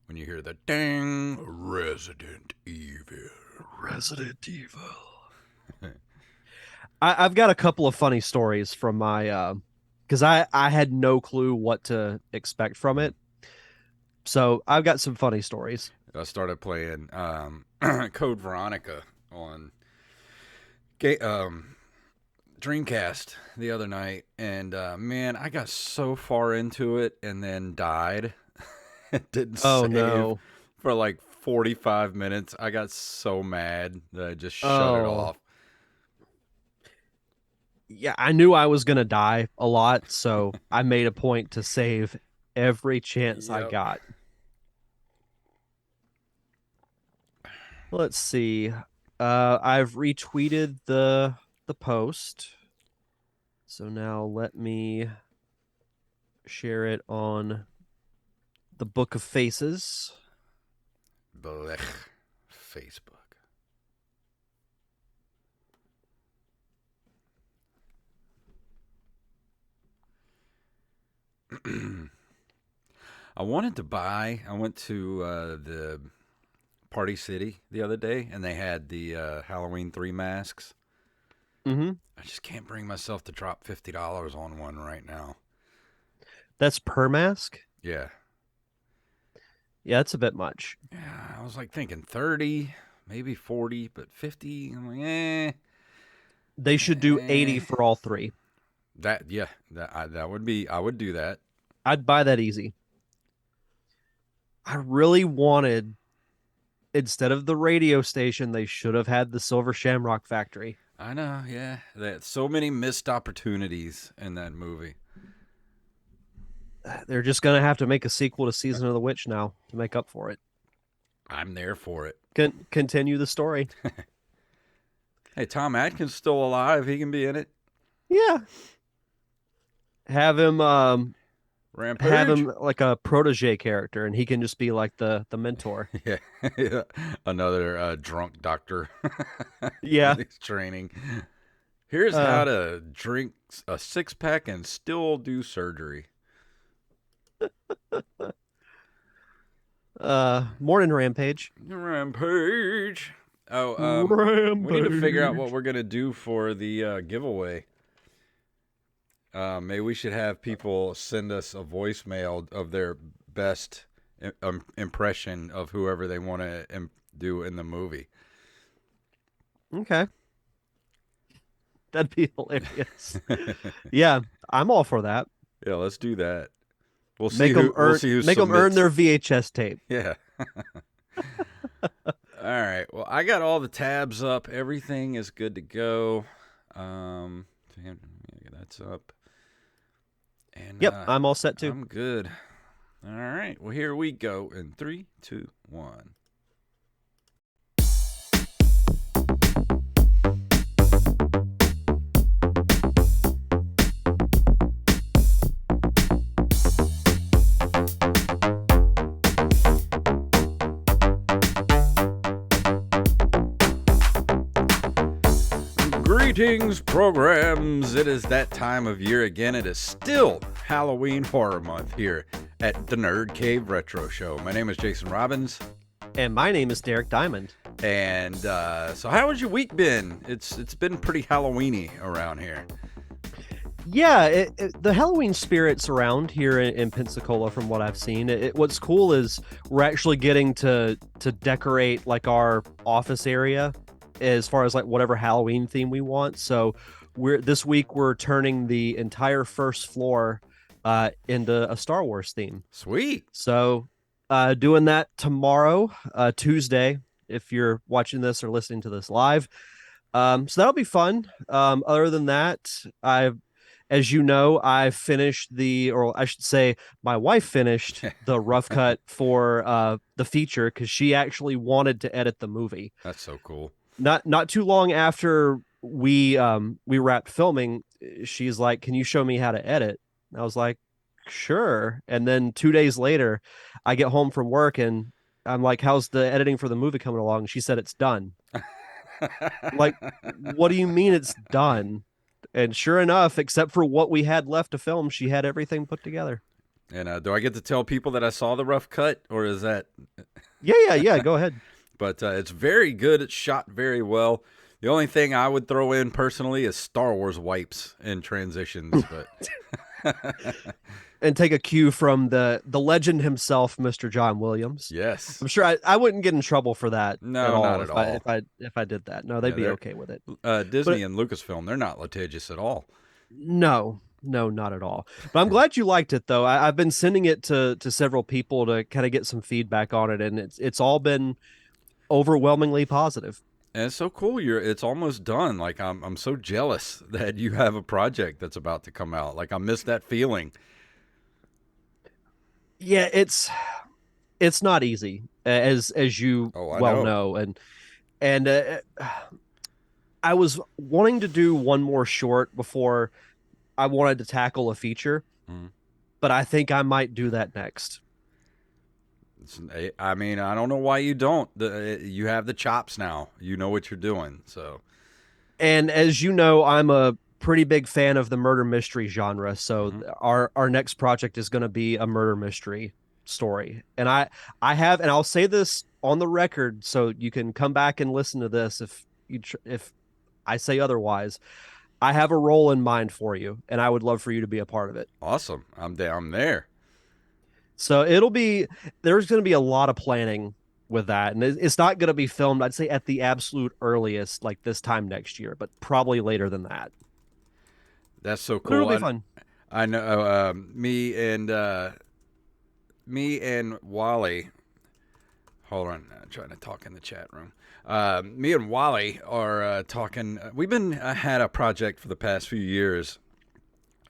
when you hear the ding, Resident Evil. Resident Evil. I've got a couple of funny stories from my because I had no clue what to expect from it. So I've got some funny stories. I started playing Code Veronica on Dreamcast the other night, and man, I got so far into it and then died. It didn't Oh save no. for like 45 minutes. I got so mad that I just shut it Oh. off. Yeah, I knew I was gonna die a lot, so I made a point to save every chance I Yep. got. Let's see. I've retweeted the post. So now let me share it on the Book of Faces. Blech. Facebook. I went to the Party City the other day, and they had the Halloween 3 masks. Mm-hmm. I just can't bring myself to drop $50 on one right now. That's per mask. Yeah. Yeah, that's a bit much. Yeah, I was like thinking 30, maybe 40, but 50, I'm like, They should do 80 for all three. that would be, I would do that. I'd buy that easy. I really wanted, instead of the radio station, they should have had the Silver Shamrock Factory. I know, yeah. That so many missed opportunities in that movie. They're just gonna have to make a sequel to Season of the Witch now to make up for it. I'm there for it. Continue the story. Hey, Tom Atkins still alive. He can be in it. Yeah. Have him Rampage. have him like a protege character, and he can just be like the mentor. Yeah. Yeah. Another drunk doctor. Yeah. He's training. Here's Uh, how to drink a 6-pack and still do surgery. Morning Rampage. Rampage. Oh, we need to figure out what Rampage. we're gonna do for the giveaway. Maybe we should have people send us a voicemail of their best impression of whoever they want to do in the movie. Okay. That'd be hilarious. Yeah, I'm all for that. Yeah, let's do that. We'll see Make them who earn we'll see who make them earn submits. their VHS tape. Yeah. All right. Well, I got all the tabs up. Everything is good to go. That's up. And Yep, I'm all set too. I'm good. All right. Well, here we go in 3, 2, 1. Greetings, programs. It is that time of year again. It is still Halloween Horror Month here at the Nerd Cave Retro Show. My name is Jason Robbins. And my name is Derek Diamond. And so how has your week been? It's been pretty Halloweeny around here. Yeah, the Halloween spirit's around here in Pensacola from what I've seen. What's cool is we're actually getting to decorate like our office area as far as like whatever Halloween theme we want. So this week we're turning the entire first floor into a Star Wars theme. Sweet. So doing that tomorrow, Tuesday, if you're watching this or listening to this live. So that'll be fun. Other than that, as you know, I finished or I should say my wife finished the rough cut for the feature because she actually wanted to edit the movie. That's so cool. Not too long after we wrapped filming, she's like, "Can you show me how to edit?" And I was like, "Sure." And then 2 days later, I get home from work and I'm like, "How's the editing for the movie coming along?" She said it's done. Like, what do you mean it's done? And sure enough, except for what we had left to film, she had everything put together. And do I get to tell people that I saw the rough cut, or is that? Yeah. Go ahead. But it's very good. It's shot very well. The only thing I would throw in personally is Star Wars wipes and transitions. But And take a cue from the legend himself, Mr. John Williams. yes, I'm sure I wouldn't get in trouble for that at no, all not at all. if I did that. No, they'd Yeah, be okay with it. Disney But and Lucasfilm, they're not litigious at all. no, not at all. But I'm glad you liked it though. I've been sending it to several people to kind of get some feedback on it, and it's all been overwhelmingly positive. And it's so cool. It's almost done. Like I'm so jealous that you have a project that's about to come out. Like I miss that feeling. Yeah, it's not easy as you Oh, I well know. know, and I was wanting to do one more short before I wanted to tackle a feature, Mm. but I think I might do that next. I mean, I don't know why you don't. You have the chops now. You know what you're doing. So, And as you know, I'm a pretty big fan of the murder mystery genre, so mhm. our next project is going to be a murder mystery story. And I have, and I'll say this on the record so you can come back and listen to this if I say otherwise. I have a role in mind for you, and I would love for you to be a part of it. Awesome. I'm there. I'm there. So there's going to be a lot of planning with that, and it's not going to be filmed, I'd say, at the absolute earliest, like this time next year, but probably later than that. That's so But it'll cool. be fun. I know. Me and Wally. Hold on, I'm trying to talk in the chat room. Me and Wally are talking. We've been had a project for the past few years,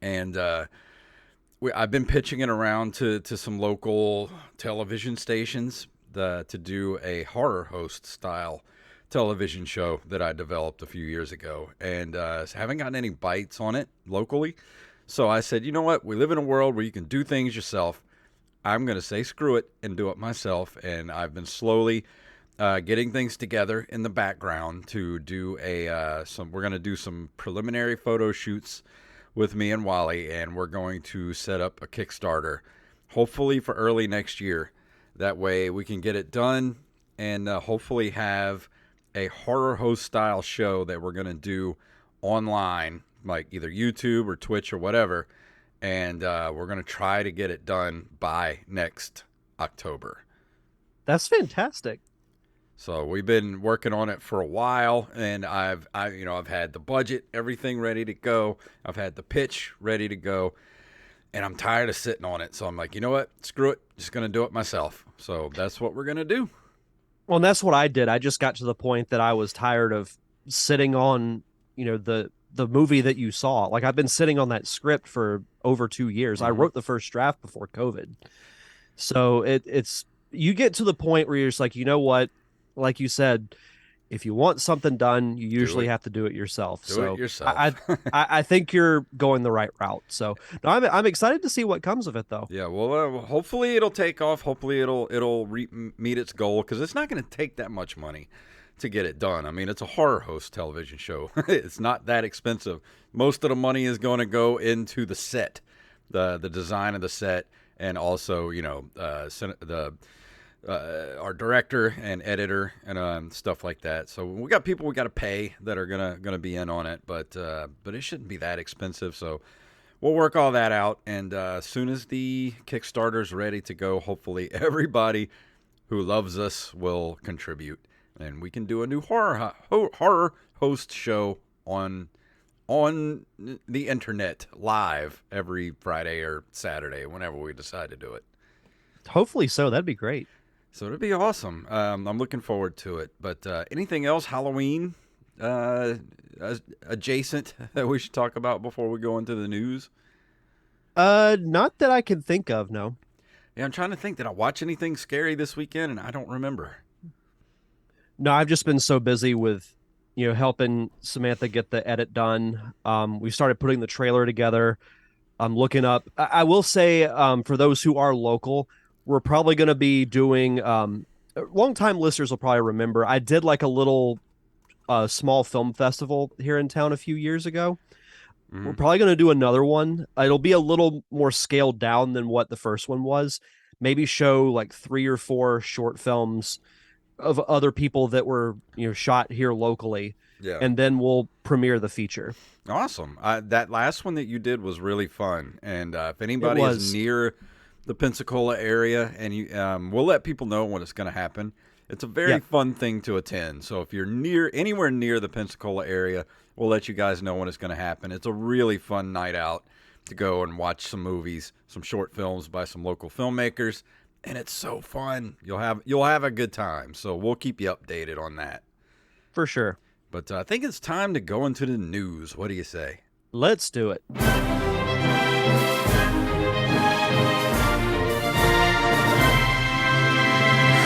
and I've been pitching it around to some local television stations to do a horror host style television show that I developed a few years ago, and haven't gotten any bites on it locally. So I said, you know what? We live in a world where you can do things yourself. I'm going to say screw it and do it myself. And I've been slowly getting things together in the background to do we're going to do some preliminary photo shoots with me and Wally, and we're going to set up a Kickstarter, hopefully for early next year. That way we can get it done and hopefully have a horror host style show that we're going to do online, like either YouTube or Twitch or whatever. And we're going to try to get it done by next October. That's fantastic. So we've been working on it for a while, and I've had the budget, everything ready to go. I've had the pitch ready to go, and I'm tired of sitting on it. So I'm like, you know what? Screw it. Just going to do it myself. So that's what we're going to do. Well, and that's what I did. I just got to the point that I was tired of sitting on, the movie that you saw. Like I've been sitting on that script for over 2 years. I Mhm. wrote the first draft before COVID. So it's you get to the point where you're just like, you know what? Like you said, if you want something done, you usually it. have to do it yourself. Do So it yourself. I think you're going the right route. So no, I'm excited to see what comes of it though. Yeah, well, hopefully it'll take off. Hopefully it'll meet its goal, because it's not going to take that much money to get it done. I mean, it's a horror host television show. It's not that expensive. Most of the money is going to go into the set, the design of the set, and also our director and editor and stuff like that. So we got people we got to pay that are gonna be in on it, but it shouldn't be that expensive. So we'll work all that out, and as soon as the Kickstarter's ready to go, hopefully everybody who loves us will contribute, and we can do a new horror host show on the internet live every Friday or Saturday, whenever we decide to do it. Hopefully so. That'd be great. So it'd be awesome. I'm looking forward to it. But anything else Halloween adjacent that we should talk about before we go into the news? Not that I can think of, no. Yeah, I'm trying to think. Did I watch anything scary this weekend? And I don't remember. No, I've just been so busy with, helping Samantha get the edit done. We started putting the trailer together. I'm looking up. I will say, for those who are local, we're probably going to be doing. Longtime listeners will probably remember I did like a little small film festival here in town a few years ago. We're Hmm. probably going to do another one. It'll be a little more scaled down than what the first one was. Maybe show like 3 or 4 short films of other people that were, shot here locally, Yeah. and then we'll premiere the feature. Awesome. That last one that you did was really fun. And if It anybody is was. near the Pensacola area, and we'll let people know when it's going to happen. It's a very Yeah, fun thing to attend. So if you're near anywhere near the Pensacola area, we'll let you guys know when it's going to happen. It's a really fun night out to go and watch some movies, some short films by some local filmmakers, and it's so fun. You'll have a good time. So we'll keep you updated on that. for sure. But I think it's time to go into the news. What do you say? Let's do it.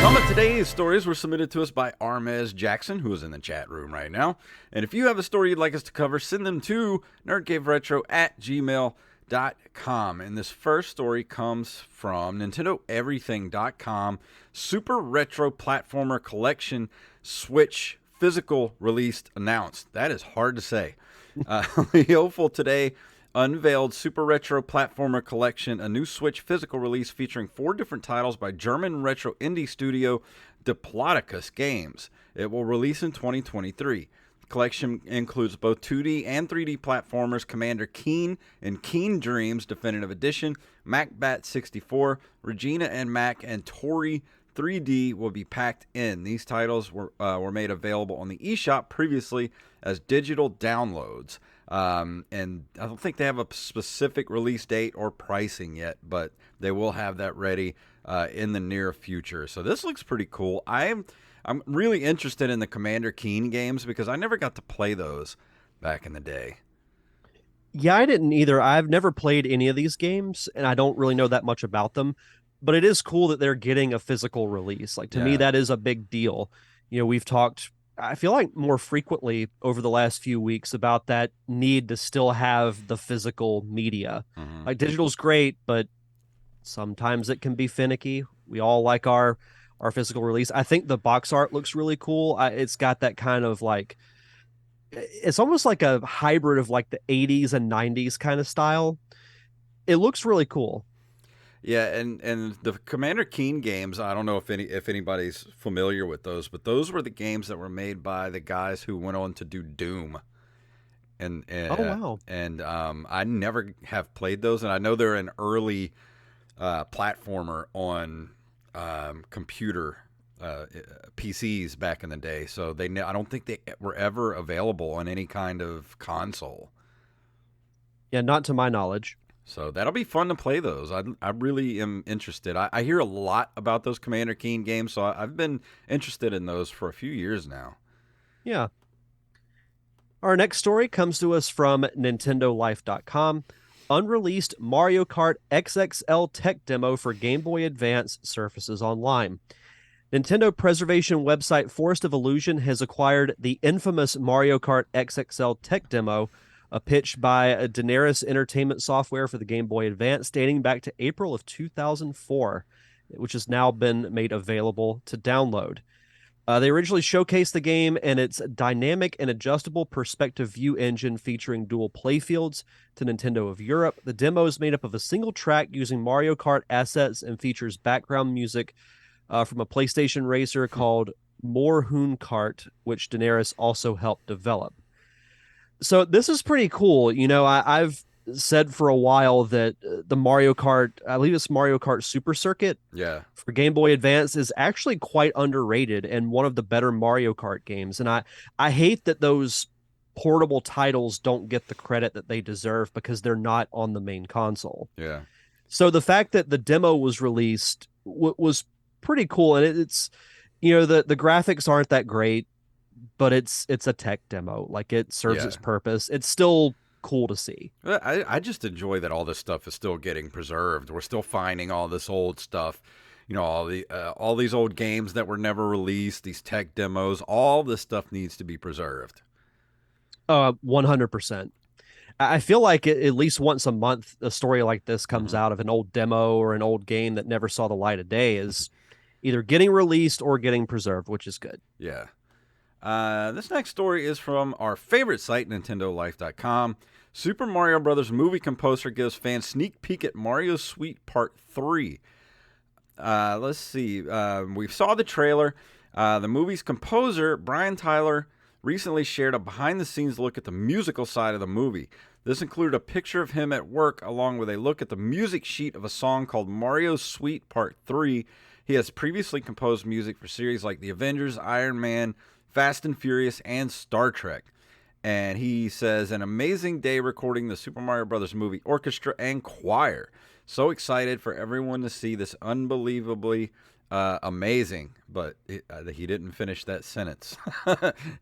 Some of today's stories were submitted to us by Armez Jackson, who is in the chat room right now. And if you have a story you'd like us to cover, send them to nerdcaveretro@gmail.com. And this first story comes from NintendoEverything.com. Super Retro Platformer Collection Switch physical release announced. That is hard to say. Leoful today unveiled Super Retro Platformer Collection, a new Switch physical release featuring 4 different titles by German retro indie studio Diplodocus Games. It will release in 2023. The collection includes both 2D and 3D platformers Commander Keen and Keen Dreams Definitive Edition, MacBat 64, Regina and Mac, and Tori 3D will be packed in. These titles were made available on the eShop previously as digital downloads. And I don't think they have a specific release date or pricing yet, but they will have that ready in the near future. So this looks pretty cool. I'm really interested in the Commander Keen games because I never got to play those back in the day. Yeah, I didn't either. I've never played any of these games, and I don't really know that much about them. But it is cool that they're getting a physical release. Like, to me, Yeah. that is a big deal. We've talked, I feel like, more frequently over the last few weeks about that need to still have the physical media. Hmm. Like, digital's great, but sometimes it can be finicky. We all like our physical release. I think the box art looks really cool. It's got that kind of like, it's almost like a hybrid of like the 80s and 90s kind of style. It looks really cool. Yeah, and the Commander Keen games, I don't know if anybody's familiar with those, but those were the games that were made by the guys who went on to do Doom. And Oh uh, wow. and I never have played those, and I know they're an early platformer on computer PCs back in the day. So I don't think they were ever available on any kind of console. Yeah, not to my knowledge. So that'll be fun to play those. I really am interested. I hear a lot about those Commander Keen games, so I've been interested in those for a few years now. Yeah. Our next story comes to us from nintendolife.com. Unreleased Mario Kart XXL tech demo for Game Boy Advance surfaces online. Nintendo preservation website Forest of Illusion has acquired the infamous Mario Kart XXL tech demo, a pitch by Daenerys Entertainment Software for the Game Boy Advance dating back to April of 2004, which has now been made available to download. They originally showcased the game and its dynamic and adjustable perspective view engine featuring dual playfields to Nintendo of Europe. The demo is made up of a single track using Mario Kart assets and features background music from a PlayStation racer called Morhoon Kart, which Daenerys also helped develop. So this is pretty cool. I've said for a while that the Mario Kart, I believe it's Mario Kart Super Circuit Yeah, for Game Boy Advance, is actually quite underrated and one of the better Mario Kart games. And I hate that those portable titles don't get the credit that they deserve because they're not on the main console. yeah, So the fact that the demo was released was pretty cool, and it's the graphics aren't that great, but it's a tech demo. Like, it serves yeah. its purpose. It's still cool to see. I just enjoy that all this stuff is still getting preserved. We're still finding all this old stuff. All these old games that were never released, these tech demos, all this stuff needs to be preserved. 100%. I feel like at least once a month, a story like this comes Hmm. out of an old demo or an old game that never saw the light of day is either getting released or getting preserved, which is good. Yeah. This next story is from our favorite site, NintendoLife.com. Super Mario Brothers movie composer gives fans sneak peek at Mario Suite Part 3. Let's see. We saw the trailer. The movie's composer, Brian Tyler, recently shared a behind-the-scenes look at the musical side of the movie. This included a picture of him at work along with a look at the music sheet of a song called Mario Suite Part 3. He has previously composed music for series like The Avengers, Iron Man, Fast and Furious, and Star Trek. And he says, an amazing day recording the Super Mario Brothers movie orchestra and choir. So excited for everyone to see this unbelievably amazing. But he didn't finish that sentence.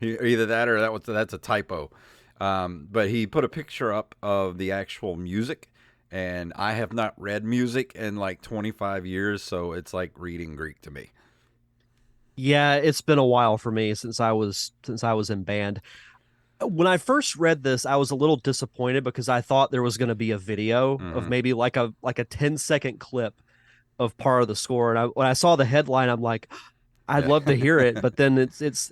Either that or that's a typo. But he put a picture up of the actual music. And I have not read music in like 25 years, so it's like reading Greek to me. Yeah, it's been a while for me since I was in band. When I first read this, I was a little disappointed because I thought there was going to be a video of Mm-hmm. maybe like a 10-second clip of part of the score. And when I saw the headline, I'm like, I'd Yeah. love to hear it. But then it's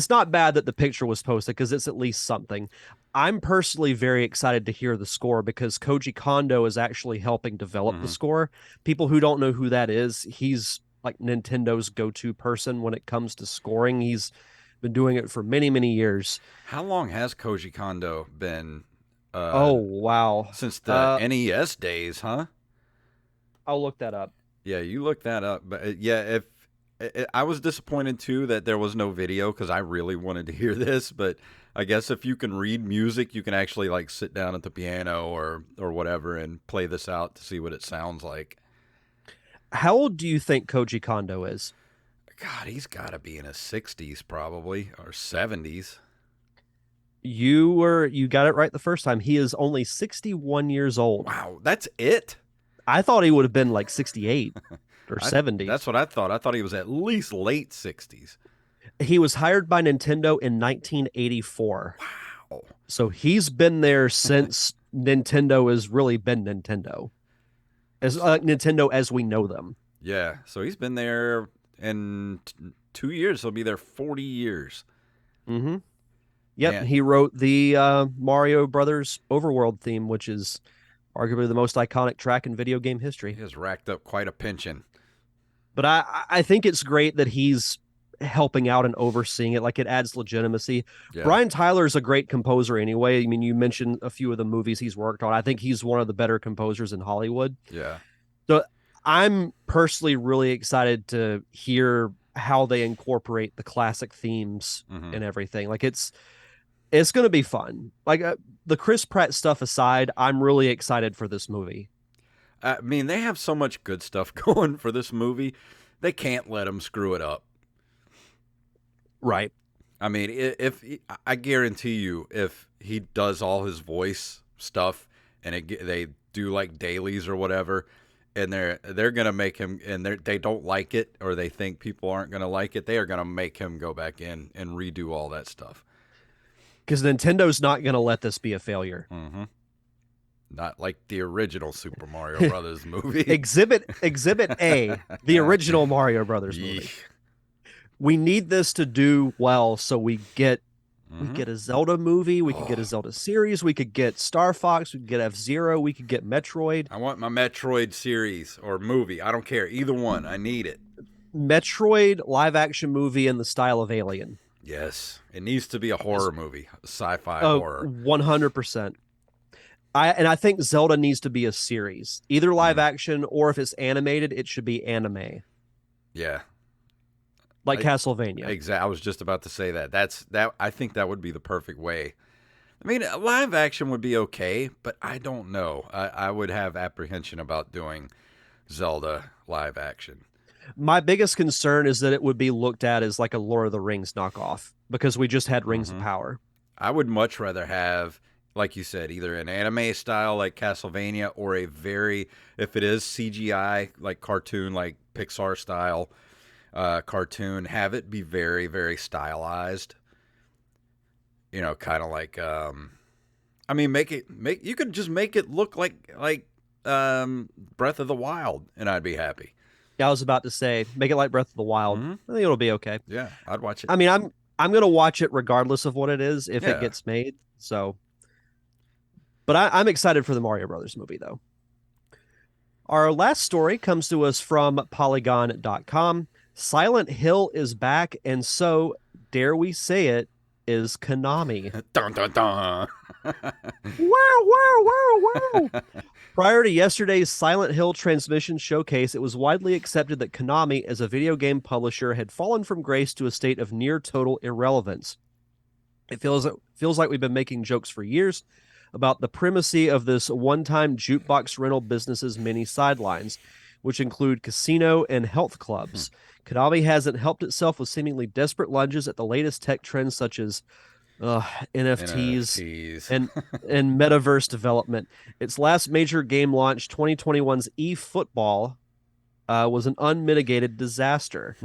not bad that the picture was posted because it's at least something. I'm personally very excited to hear the score because Koji Kondo is actually helping develop the Mm-hmm. score. People who don't know who that is, he's like Nintendo's go-to person when it comes to scoring. He's been doing it for many, many years. How long has Koji Kondo been? Oh, wow. Since the NES days, huh? I'll look that up. Yeah, you look that up. But yeah, if I was disappointed too that there was no video because I really wanted to hear this. But I guess if you can read music, you can actually like sit down at the piano or whatever and play this out to see what it sounds like. How old do you think Koji Kondo is? God, he's got to be in his 60s probably or 70s. You got it right the first time. He is only 61 years old. Wow, that's it. I thought he would have been like 68 or 70. That's what I thought. I thought he was at least late 60s. He was hired by Nintendo in 1984. Wow. So he's been there since Nintendo has really been Nintendo. As Nintendo as we know them. Yeah, so he's been there in 2 years. He'll be there 40 years. Mm-hmm. Yep, Man. he wrote the Mario Brothers Overworld theme, which is arguably the most iconic track in video game history. He has racked up quite a pension. But I think it's great that he's helping out and overseeing it. Like, it adds legitimacy. Yeah. Brian Tyler is a great composer anyway. I mean, you mentioned a few of the movies he's worked on. I think he's one of the better composers in Hollywood. Yeah. So I'm personally really excited to hear how they incorporate the classic themes and everything. Like, it's going to be fun. Like, the Chris Pratt stuff aside, I'm really excited for this movie. I mean, they have so much good stuff going for this movie. They can't let him screw it up. Right. I mean, if I guarantee you, if he does all his voice stuff and they do like dailies or whatever, and they're gonna make him, and they don't like it or they think people aren't gonna like it, they are gonna make him go back in and redo all that stuff. Because Nintendo's not going to let this be a failure. Mm-hmm. Not like the original Super Mario Brothers movie. Exhibit A, the original Mario Brothers movie. Yeesh. We need this to do well, so we get Mm-hmm. a Zelda movie, we could get a Zelda series, we could get Star Fox, we could get F-Zero, we could get Metroid. I want my Metroid series or movie. I don't care. Either one. I need it. Metroid live action movie in the style of Alien. Yes. It needs to be a horror movie, a sci-fi Oh, horror. 100%. I think Zelda needs to be a series, either live action or if it's animated, it should be anime, Yeah. like Castlevania. Exactly. I was just about to say that. I think that would be the perfect way. I mean, live action would be okay, but I don't know. I would have apprehension about doing Zelda live action. My biggest concern is that it would be looked at as like a Lord of the Rings knockoff because we just had Rings of Power. I would much rather have, like you said, either an anime style like Castlevania or if it is CGI, like cartoon, like Pixar style cartoon, have it be very, very stylized. You know, kind of like, I mean, you could just make it look like Breath of the Wild, and I'd be happy. Yeah, I was about to say, make it like Breath of the Wild. Mm-hmm. I think it'll be okay. Yeah, I'd watch it. I mean, I'm gonna watch it regardless of what it is if Yeah. it gets made. So But I'm excited for the Mario Brothers movie, though. Our last story comes to us from Polygon.com. Silent Hill is back, and so, dare we say it, is Konami. Dun, dun, dun. Wow, wow, wow, wow. Prior to yesterday's Silent Hill transmission showcase, it was widely accepted that Konami, as a video game publisher, had fallen from grace to a state of near total irrelevance. It feels like we've been making jokes for years about the primacy of this one-time jukebox rental business's many sidelines, which include casino and health clubs. Konami hasn't helped itself with seemingly desperate lunges at the latest tech trends such as NFTs and metaverse development. Its last major game launch, 2021's eFootball, was an unmitigated disaster.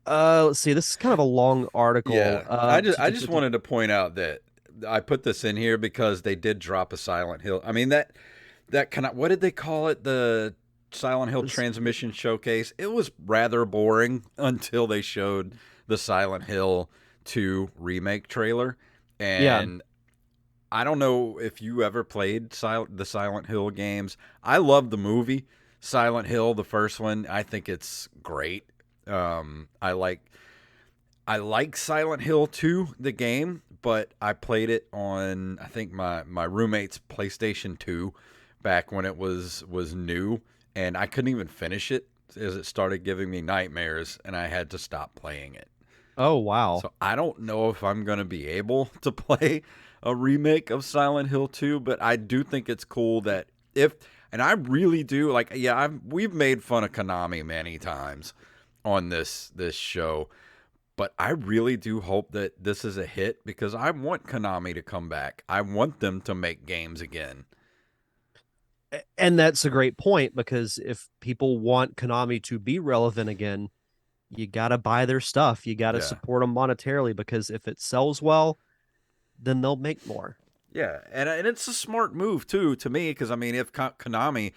Let's see. This is kind of a long article. Yeah, I just wanted to point out that I put this in here because they did drop a Silent Hill. I mean that kind of, what did they call it? The Silent Hill transmission showcase. It was rather boring until they showed the Silent Hill 2 remake trailer, and I don't know if you ever played the Silent Hill games. I love the movie Silent Hill, the first one. I think it's great. I like Silent Hill 2, the game, but I played it on, I think, my roommate's PlayStation 2 back when it was new, and I couldn't even finish it as it started giving me nightmares, and I had to stop playing it. Oh, wow. So I don't know if I'm going to be able to play a remake of Silent Hill 2, but I do think it's cool that and I really do, we've made fun of Konami many times on this show, but I really do hope that this is a hit because I want Konami to come back. I want them to make games again. And that's a great point, because if people want Konami to be relevant again, you got to buy their stuff. You got to support them monetarily, because if it sells well, then they'll make more. Yeah, and it's a smart move, too, to me, because, I mean, if Konami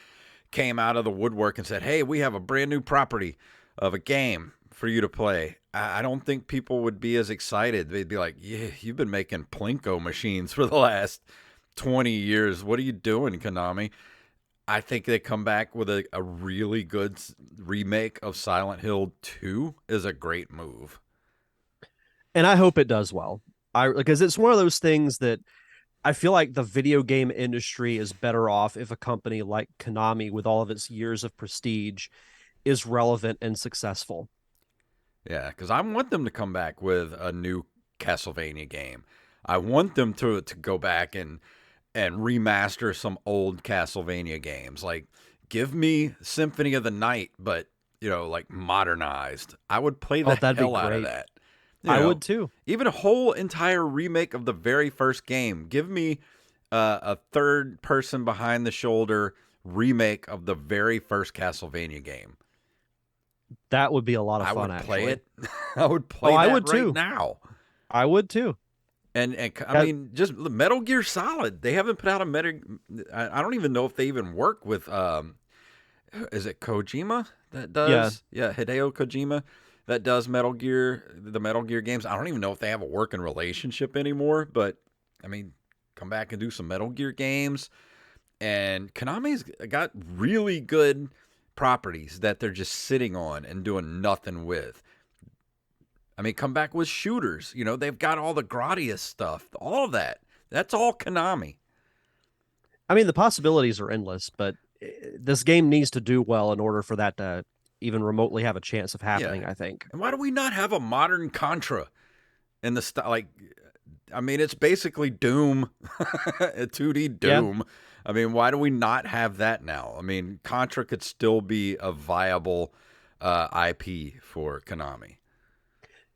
came out of the woodwork and said, hey, we have a brand new property of a game for you to play, I don't think people would be as excited. They'd be like, yeah, you've been making Plinko machines for the last 20 years. What are you doing, Konami? I think they come back with a really good remake of Silent Hill 2 is a great move. And I hope it does well. Because it's one of those things that I feel like the video game industry is better off if a company like Konami, with all of its years of prestige, is relevant and successful. Yeah, because I want them to come back with a new Castlevania game. I want them to go back and remaster some old Castlevania games. Like, give me Symphony of the Night, but, like, modernized. I would play the hell out of that. I would too. Even a whole entire remake of the very first game. Give me a third person behind the shoulder remake of the very first Castlevania game. That would be a lot of fun. I would play it. I would play that right now. I would too. And I mean, just Metal Gear Solid. They haven't put out a Metal. I don't even know if they even work with. Is it Kojima that does? Yeah, Hideo Kojima that does the Metal Gear games. I don't even know if they have a working relationship anymore. But I mean, come back and do some Metal Gear games. And Konami's got really good properties that they're just sitting on and doing nothing with. I mean, come back with shooters. They've got all the Gradius stuff, all of that. That's all Konami. I mean, the possibilities are endless, but this game needs to do well in order for that to even remotely have a chance of happening, I think. And why do we not have a modern Contra in the style? Like, I mean, it's basically Doom, a 2D Doom. Yeah. I mean, why do we not have that now? I mean, Contra could still be a viable IP for Konami.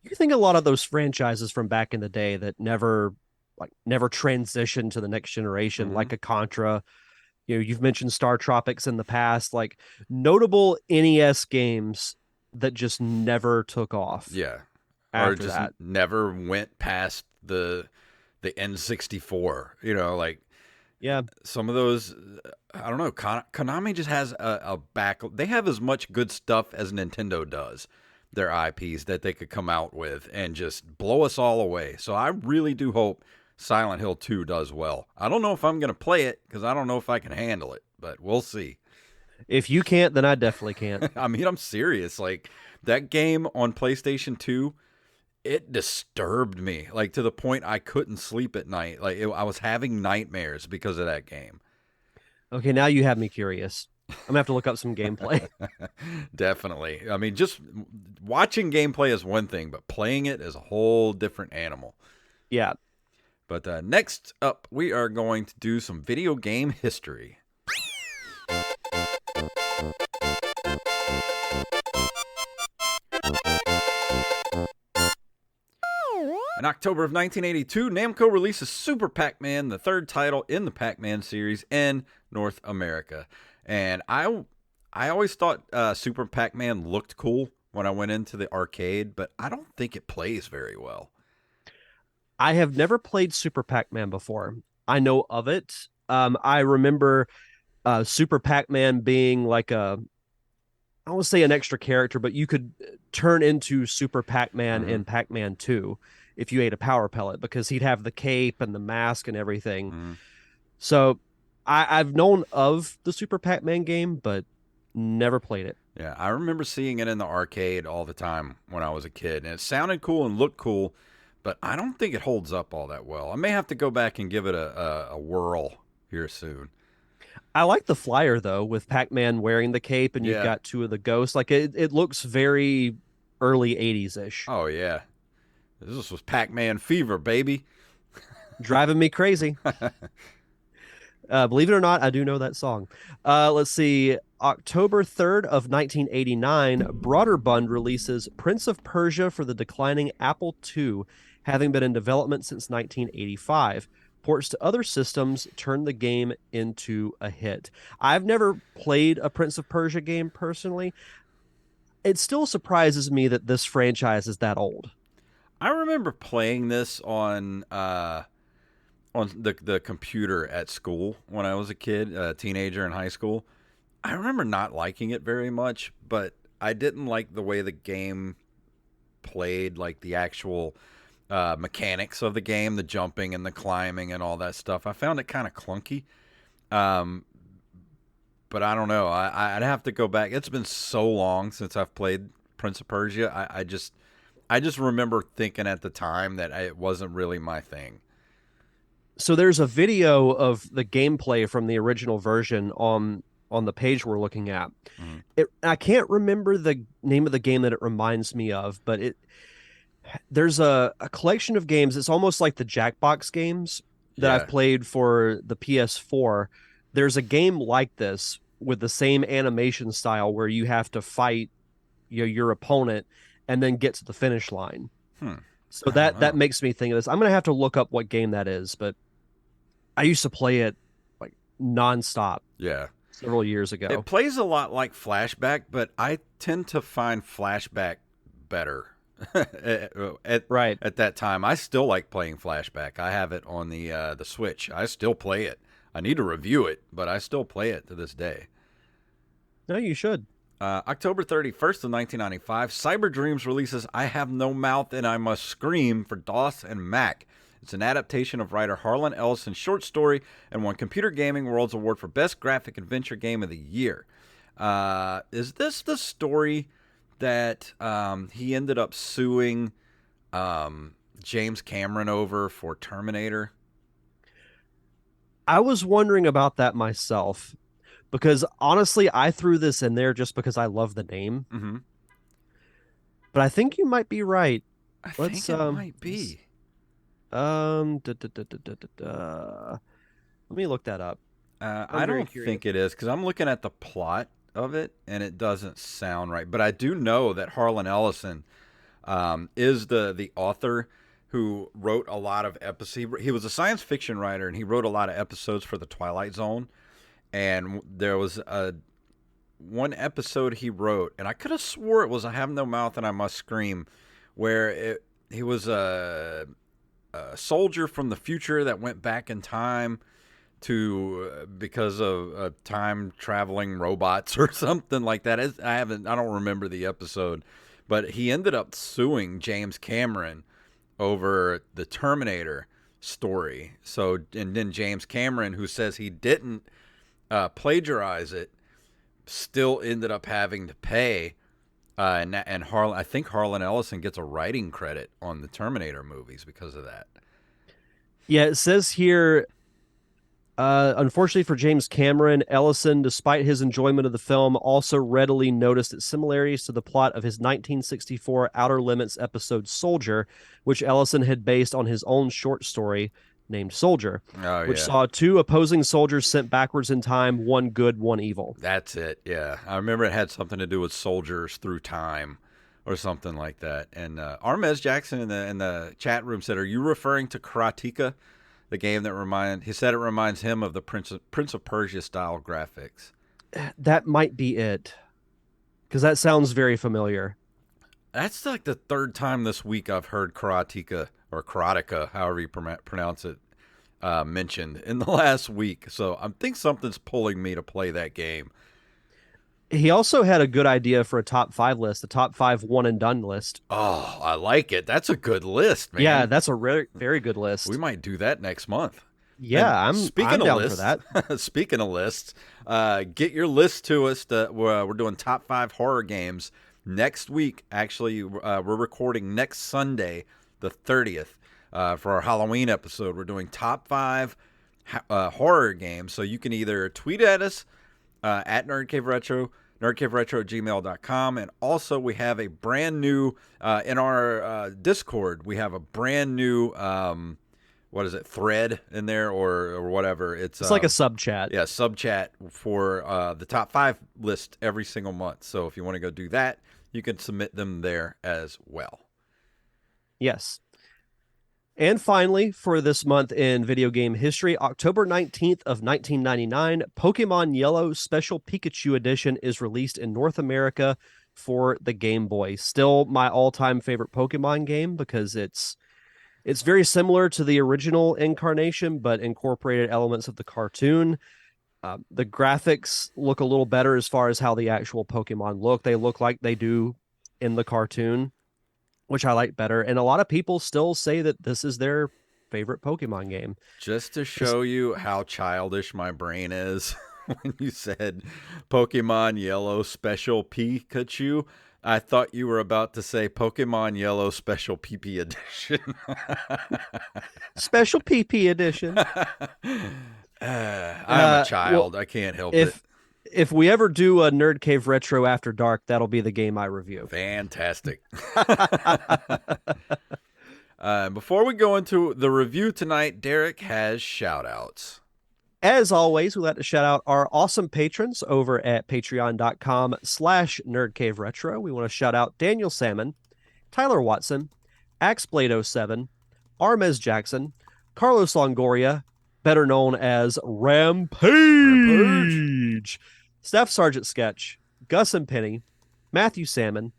You think a lot of those franchises from back in the day that never transitioned to the next generation, like a Contra, you've mentioned Star Tropics in the past, like notable NES games that just never took off. Yeah. Or just never went past the N64, yeah. Some of those, I don't know, Konami just has a back. They have as much good stuff as Nintendo does, their IPs, that they could come out with and just blow us all away. So I really do hope Silent Hill 2 does well. I don't know if I'm going to play it because I don't know if I can handle it, but we'll see. If you can't, then I definitely can't. I mean, I'm serious. Like, that game on PlayStation 2, it disturbed me, like, to the point I couldn't sleep at night. Like, I was having nightmares because of that game. Okay, now you have me curious. I'm gonna have to look up some gameplay. Definitely. I mean, just watching gameplay is one thing, but playing it is a whole different animal. Yeah. But next up, we are going to do some video game history. In October of 1982, Namco releases Super Pac-Man, the third title in the Pac-Man series in North America. And I always thought Super Pac-Man looked cool when I went into the arcade, but I don't think it plays very well. I have never played Super Pac-Man before. I know of it. I remember Super Pac-Man being like I won't say an extra character, but you could turn into Super Pac-Man in Pac-Man 2 if you ate a power pellet because he'd have the cape and the mask and everything. So I've known of the Super Pac-Man game, but never played it. Yeah, I remember seeing it in the arcade all the time when I was a kid, and it sounded cool and looked cool, but I don't think it holds up all that well. I may have to go back and give it a whirl here soon. I like the flyer though, with Pac-Man wearing the cape and you've got two of the ghosts. Like it looks very early 80s ish. Oh yeah, this was Pac-Man fever, baby. Driving me crazy. Believe it or not, I do know that song. Let's see. October 3rd of 1989, Broderbund releases Prince of Persia for the declining Apple II, having been in development since 1985. Ports to other systems turned the game into a hit. I've never played a Prince of Persia game personally. It still surprises me that this franchise is that old. I remember playing this on the computer at school when I was a kid, a teenager in high school. I remember not liking it very much, but I didn't like the way the game played, like the actual mechanics of the game, the jumping and the climbing and all that stuff. I found it kind of clunky. But I don't know. I'd have to go back. It's been so long since I've played Prince of Persia. I just remember thinking at the time that it wasn't really my thing. So there's a video of the gameplay from the original version on the page we're looking at. I can't remember the name of the game that it reminds me of, but there's a collection of games. It's almost like the Jackbox games that I've played for the PS4. There's a game like this with the same animation style where you have to fight your opponent and then get to the finish line. So that makes me think of this. I'm going to have to look up what game that is, but I used to play it like nonstop. Yeah. Several years ago. It plays a lot like Flashback, but I tend to find Flashback better. At that time, I still like playing Flashback. I have it on the Switch. I still play it. I need to review it, but I still play it to this day. No, you should. October 31st of 1995, Cyber Dreams releases I Have No Mouth and I Must Scream for DOS and Mac. It's an adaptation of writer Harlan Ellison's short story and won Computer Gaming World's Award for Best Graphic Adventure Game of the Year. Is this the story that he ended up suing James Cameron over for Terminator? I was wondering about that myself because honestly, I threw this in there just because I love the name. But I think you might be right. I think it might be. Let me look that up. I don't think it is because I'm looking at the plot of it and it doesn't sound right. But I do know that Harlan Ellison is the author who wrote a lot of episodes. He was a science fiction writer and he wrote a lot of episodes for the Twilight Zone. And there was one episode he wrote, and I could have swore it was I Have No Mouth and I Must Scream, where he was a soldier from the future that went back in time because of time traveling robots or something like that. I don't remember the episode, but he ended up suing James Cameron over the Terminator story. So, and then James Cameron, who says he didn't plagiarize it, still ended up having to pay. I think Harlan Ellison gets a writing credit on the Terminator movies because of that. Yeah, it says here, unfortunately for James Cameron, Ellison, despite his enjoyment of the film, also readily noticed its similarities to the plot of his 1964 Outer Limits episode Soldier, which Ellison had based on his own short story named Soldier, Oh which yeah, saw two opposing soldiers sent backwards in time, one good, one evil. that's it. Yeah, I remember it had something to do with soldiers through time, or something like that. And Armez Jackson in the chat room said, "Are you referring to Karateka, the game that he said it reminds him of the Prince of Persia style graphics." That might be it, because that sounds very familiar. That's like the third time this week I've heard Karateka or Karateka, however you pronounce it, mentioned in the last week. So I think something's pulling me to play that game. He also had a good idea for a top 5 list, a top 5 one and done list. Oh, I like it. That's a good list, man. Yeah, that's a very good list. We might do that next month. Yeah, And I'm down lists, for that. speaking of lists, get your list to us. We're doing top 5 horror games next week. Actually, we're recording next Sunday, the 30th, for our Halloween episode. We're doing top 5 horror games. So you can either tweet at us at NerdCaveRetro, nerdcaveretro@gmail.com. And also we have a brand new, in our Discord, we have a brand new, what is it, thread in there or whatever. It's like a sub chat. Yeah, sub chat for the top 5 list every single month. So if you want to go do that, you can submit them there as well. Yes. And finally, for this month in video game history, October 19th of 1999, Pokemon Yellow Special Pikachu Edition is released in North America for the Game Boy. Still my all-time favorite Pokemon game because it's very similar to the original incarnation, but incorporated elements of the cartoon. The graphics look a little better as far as how the actual Pokemon look. They look like they do in the cartoon, which I like better. And a lot of people still say that this is their favorite Pokemon game. Just to show you how childish my brain is, when you said Pokemon Yellow Special Pikachu, I thought you were about to say Pokemon Yellow Special PP Edition. Special PP Edition. I'm a child. I can't help it. If we ever do a Nerd Cave Retro After Dark, that'll be the game I review. Fantastic. Before we go into the review tonight, Derek has shout-outs. As always, we like to shout out our awesome patrons over at patreon.com/nerdcaveretro. We want to shout out Daniel Salmon, Tyler Watson, AxeBlade07, Armez Jackson, Carlos Longoria, better known as Rampage, Staff Sergeant Sketch, Gus and Penny, Matthew Salmon,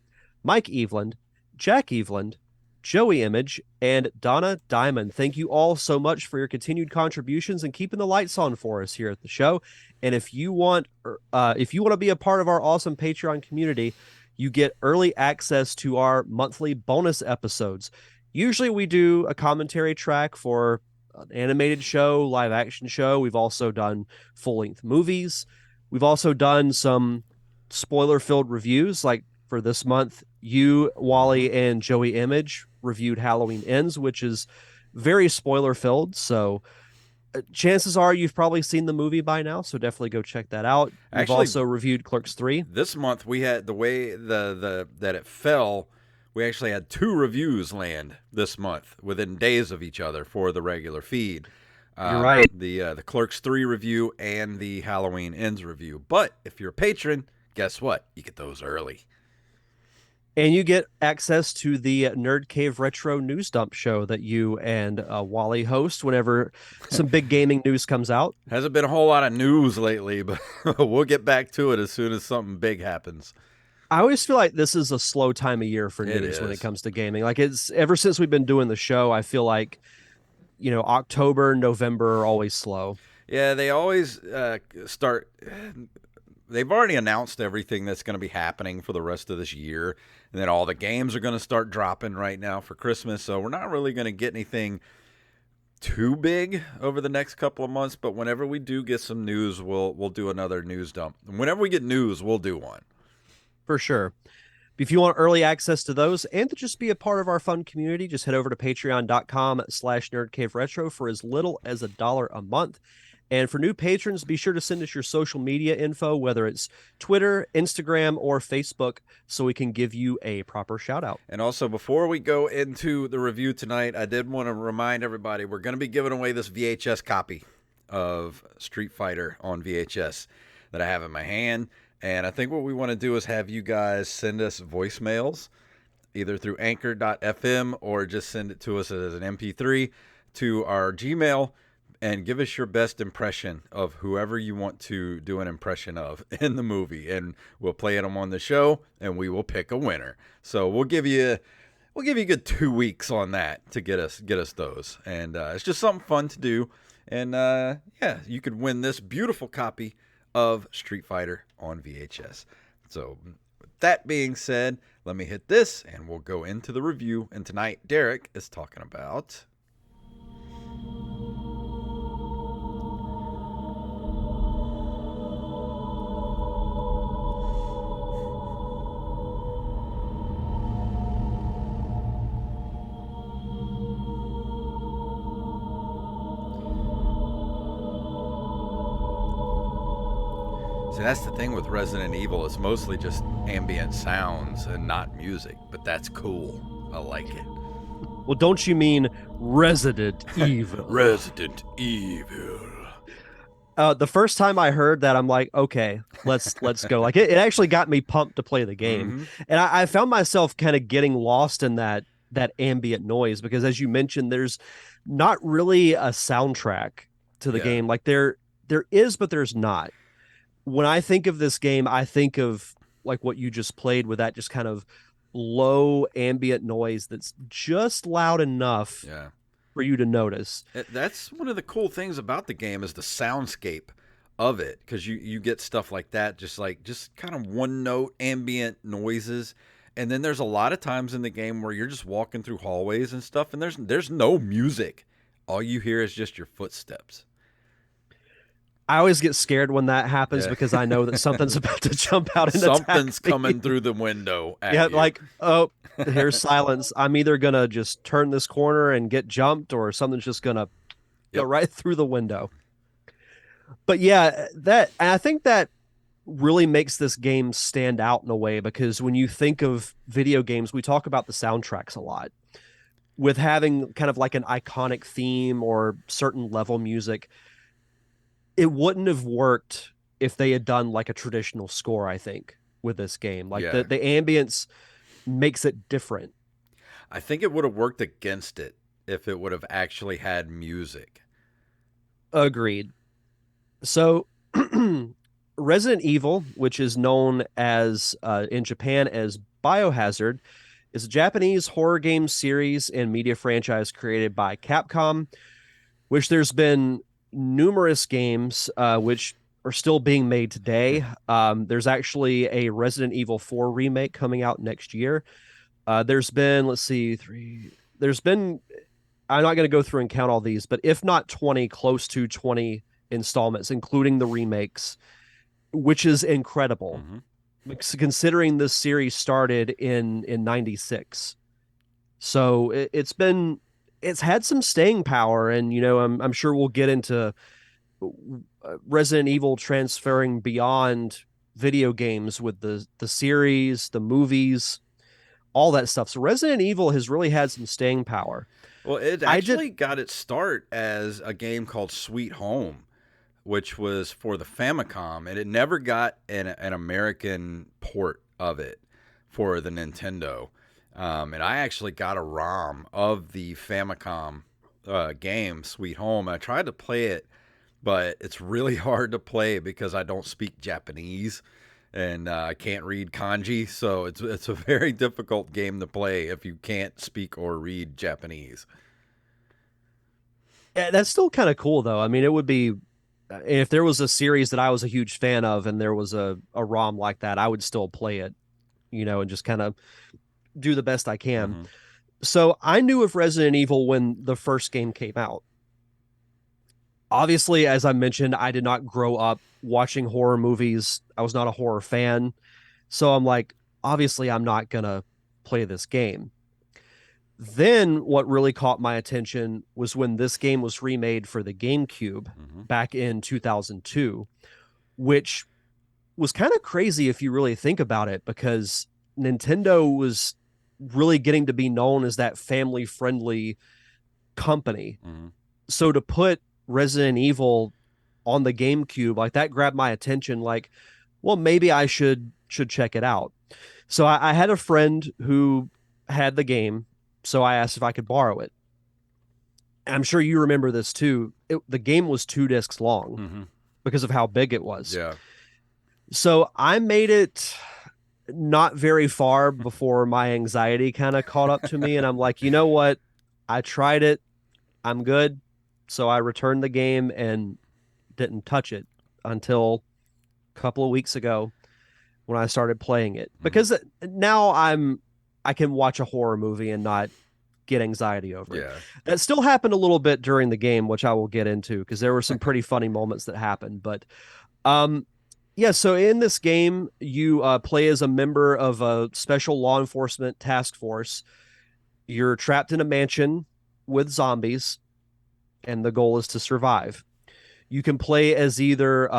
Mike Eveland, Jack Eveland, Joey Image, and Donna Diamond. Thank you all so much for your continued contributions and keeping the lights on for us here at the show. And if you want to be a part of our awesome Patreon community, you get early access to our monthly bonus episodes. Usually we do a commentary track for an animated show, live action show. We've also done full-length movies. We've also done some spoiler-filled reviews. Like for this month, you, Wally, and Joey Image reviewed Halloween Ends, which is very spoiler-filled. So chances are you've probably seen the movie by now, so definitely go check that out. We've also reviewed Clerks 3. This month we had, the way that it fell, we actually had 2 reviews land this month within days of each other for the regular feed. You're right. The Clerks 3 review and the Halloween Ends review. But if you're a patron, guess what? You get those early. And you get access to the Nerd Cave Retro News Dump show that you and Wally host whenever some big gaming news comes out. Hasn't been a whole lot of news lately, but we'll get back to it as soon as something big happens. I always feel like this is a slow time of year for news when it comes to gaming. Like, it's ever since we've been doing the show, I feel like, October, November are always slow. Yeah, they always start. They've already announced everything that's going to be happening for the rest of this year. And then all the games are going to start dropping right now for Christmas. So we're not really going to get anything too big over the next couple of months, but whenever we do get some news, we'll do another news dump. And whenever we get news, we'll do one. For sure. If you want early access to those and to just be a part of our fun community, just head over to patreon.com/nerdcaveretro for as little as $1 a month. And for new patrons, be sure to send us your social media info, whether it's Twitter, Instagram, or Facebook, so we can give you a proper shout out. And also, before we go into the review tonight, I did want to remind everybody we're going to be giving away this VHS copy of Street Fighter on VHS that I have in my hand. And I think what we want to do is have you guys send us voicemails, either through anchor.fm or just send it to us as an MP3 to our Gmail, and give us your best impression of whoever you want to do an impression of in the movie. And we'll play them on the show, and we will pick a winner. So we'll give you a good 2 weeks on that to get us those. And it's just something fun to do. And yeah, you could win this beautiful copy of Street Fighter on VHS. So with that being said, let me hit this and we'll go into the review. And tonight, Derek is talking about See, that's the thing with Resident Evil. It's mostly just ambient sounds and not music, but that's cool. I like it. Well, don't you mean Resident Evil? Resident Evil. The first time I heard that, I'm like, okay, let's go. Like it actually got me pumped to play the game. Mm-hmm. And I found myself kind of getting lost in that ambient noise because, as you mentioned, there's not really a soundtrack to the game. Like there is, but there's not. When I think of this game, I think of like what you just played with that just kind of low ambient noise that's just loud enough for you to notice. That's one of the cool things about the game is the soundscape of it, because you get stuff like that, just kind of one note ambient noises. And then there's a lot of times in the game where you're just walking through hallways and stuff, and there's no music. All you hear is just your footsteps. I always get scared when that happens because I know that something's about to jump out and something's attack me. Coming through the window at you. Like, oh, here's silence. I'm either going to just turn this corner and get jumped, or something's just going to go right through the window. But yeah, I think that really makes this game stand out in a way, because when you think of video games, we talk about the soundtracks a lot. With having kind of like an iconic theme or certain level music, it wouldn't have worked if they had done like a traditional score, I think, with this game. Like the ambience makes it different. I think it would have worked against it if it would have actually had music. Agreed. So Resident Evil, which is known as in Japan as Biohazard, is a Japanese horror game series and media franchise created by Capcom, which there's been numerous games which are still being made today. There's actually a Resident Evil 4 remake coming out next year. There's been, I'm not going to go through and count all these, but if not 20, close to 20 installments, including the remakes, which is incredible. Mm-hmm. Considering this series started in 96. So it's had some staying power, and I'm sure we'll get into Resident Evil transferring beyond video games with the series, the movies, all that stuff. So Resident Evil has really had some staying power. Well, it actually got its start as a game called Sweet Home, which was for the Famicom, and it never got an American port of it for the Nintendo. And I actually got a ROM of the Famicom game, Sweet Home. I tried to play it, but it's really hard to play because I don't speak Japanese, and I can't read kanji. So it's a very difficult game to play if you can't speak or read Japanese. Yeah, that's still kind of cool, though. I mean, it would be, if there was a series that I was a huge fan of and there was a ROM like that, I would still play it, and just kind of do the best I can. Mm-hmm. So I knew of Resident Evil when the first game came out. Obviously, as I mentioned, I did not grow up watching horror movies. I was not a horror fan. So I'm like, obviously, I'm not going to play this game. Then what really caught my attention was when this game was remade for the GameCube Hmm. back in 2002, which was kind of crazy if you really think about it, because Nintendo was really getting to be known as that family friendly company. Hmm. So to put Resident Evil on the GameCube, like that grabbed my attention. Like, well, maybe I should check it out. So I had a friend who had the game, so I asked if I could borrow it. I'm sure you remember this too. The game was 2 discs long Hmm. because of how big it was. Yeah. So I made it not very far before my anxiety kind of caught up to me. And I'm like, you know what? I tried it. I'm good. So I returned the game and didn't touch it until a couple of weeks ago when I started playing it. Hmm. Because now I can watch a horror movie and not get anxiety over it. Yeah. That still happened a little bit during the game, which I will get into because there were some pretty funny moments that happened. But um, yeah, so in this game, you play as a member of a special law enforcement task force. You're trapped in a mansion with zombies, and the goal is to survive. You can play as either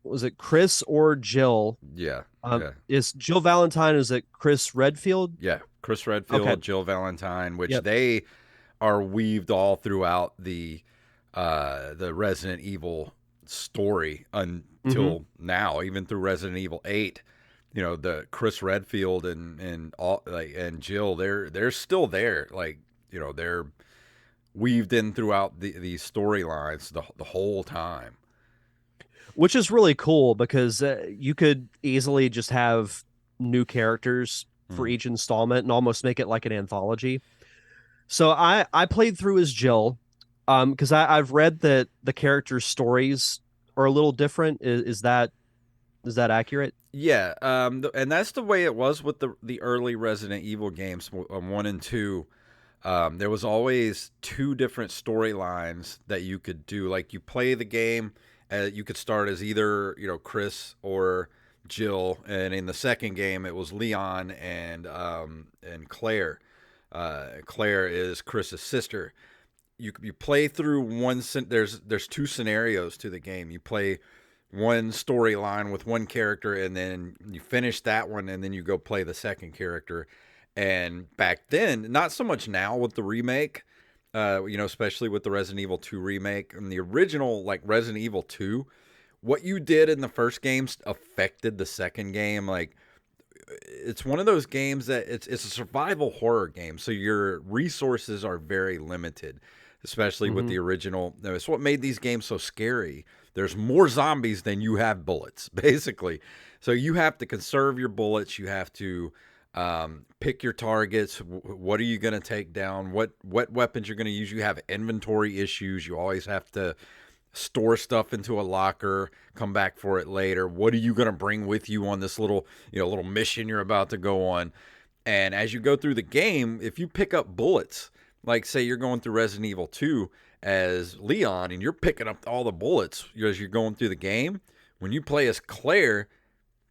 was it Chris or Jill? Yeah. Yeah. Is Jill Valentine? Is it Chris Redfield? Yeah. Chris Okay. Redfield, Jill Valentine, which Yep. they are weaved all throughout the Resident Evil story Mm-hmm. until now, even through Resident Evil 8. You know, the Chris Redfield and all like and Jill, they're still there. Like, you know, they're weaved in throughout these storylines the whole time. Which is really cool because you could easily just have new characters for Hmm. each installment and almost make it like an anthology. So I played through as Jill, because I've read that the characters' stories are a little different. Is that accurate? Yeah, and that's the way it was with the early Resident Evil games, 1 and 2. There was always two different storylines that you could do. Like you play the game, you could start as either Chris or Jill, and in the second game it was Leon and Claire. Claire is Chris's sister. You play through there's two scenarios to the game. You play one storyline with one character, and then you finish that one, and then you go play the second character. And back then, not so much now with the remake, especially with the Resident Evil 2 remake and the original, like Resident Evil 2, what you did in the first game affected the second game. Like, it's one of those games that it's a survival horror game, so your resources are very limited, especially with Mm-hmm. the original. It's what made these games so scary. There's more zombies than you have bullets, basically. So you have to conserve your bullets. You have to pick your targets. What are you going to take down? What weapons you're going to use? You have inventory issues. You always have to store stuff into a locker, come back for it later. What are you going to bring with you on this little mission you're about to go on? And as you go through the game, if you pick up bullets, like say you're going through Resident Evil 2 as Leon and you're picking up all the bullets as you're going through the game, when you play as Claire,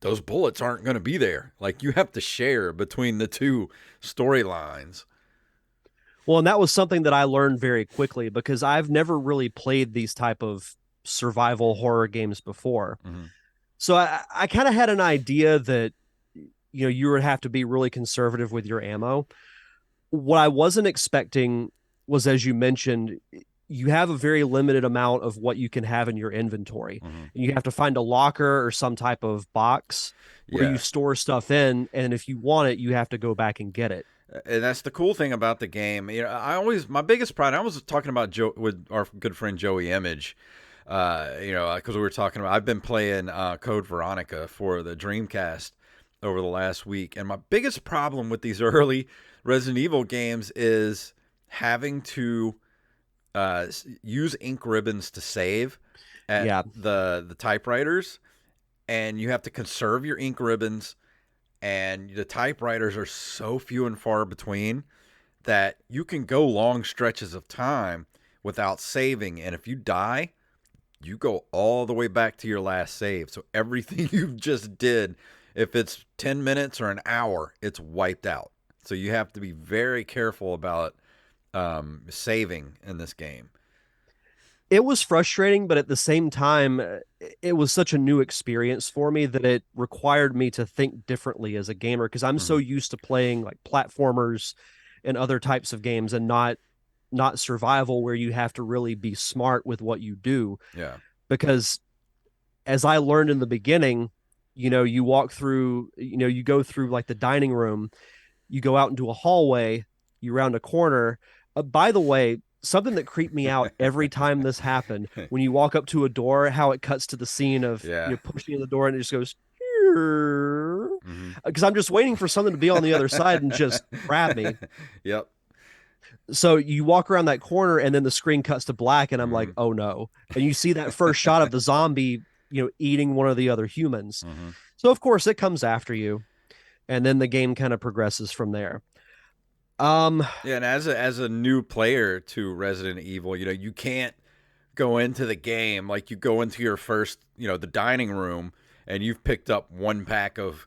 those bullets aren't going to be there. Like you have to share between the two storylines. Well, and that was something that I learned very quickly because I've never really played these type of survival horror games before. Mm-hmm. So I kind of had an idea that you would have to be really conservative with your ammo. What I wasn't expecting was, as you mentioned, you have a very limited amount of what you can have in your inventory. Mm-hmm. And you have to find a locker or some type of box where you Yeah. store stuff in. And if you want it, you have to go back and get it. And that's the cool thing about the game. My biggest pride. I was talking about Joe with our good friend Joey Image. Because we were talking about. I've been playing Code Veronica for the Dreamcast over the last week, and my biggest problem with these early Resident Evil games is having to use ink ribbons to save at Yeah. the typewriters, and you have to conserve your ink ribbons, and the typewriters are so few and far between that you can go long stretches of time without saving, and if you die, you go all the way back to your last save. So everything you just did, if it's 10 minutes or an hour, it's wiped out. So you have to be very careful about saving in this game. It was frustrating, but at the same time, it was such a new experience for me that it required me to think differently as a gamer because I'm so Hmm. used to playing like platformers and other types of games and not survival where you have to really be smart with what you do. Yeah. Because as I learned in the beginning, you walk through, you go through like the dining room, you go out into a hallway, you round a corner. By the way, something that creeped me out every time this happened, when you walk up to a door, how it cuts to the scene of Yeah. pushing in the door and it just goes Hmm. because I'm just waiting for something to be on the other side and just grab me. Yep. So you walk around that corner and then the screen cuts to black and I'm like, Hmm. oh no. And you see that first shot of the zombie, eating one of the other humans. Hmm. So of course it comes after you and then the game kind of progresses from there. Um Yeah, and as a new player to Resident Evil, you can't go into the game like you go into your first, the dining room, and you've picked up one pack of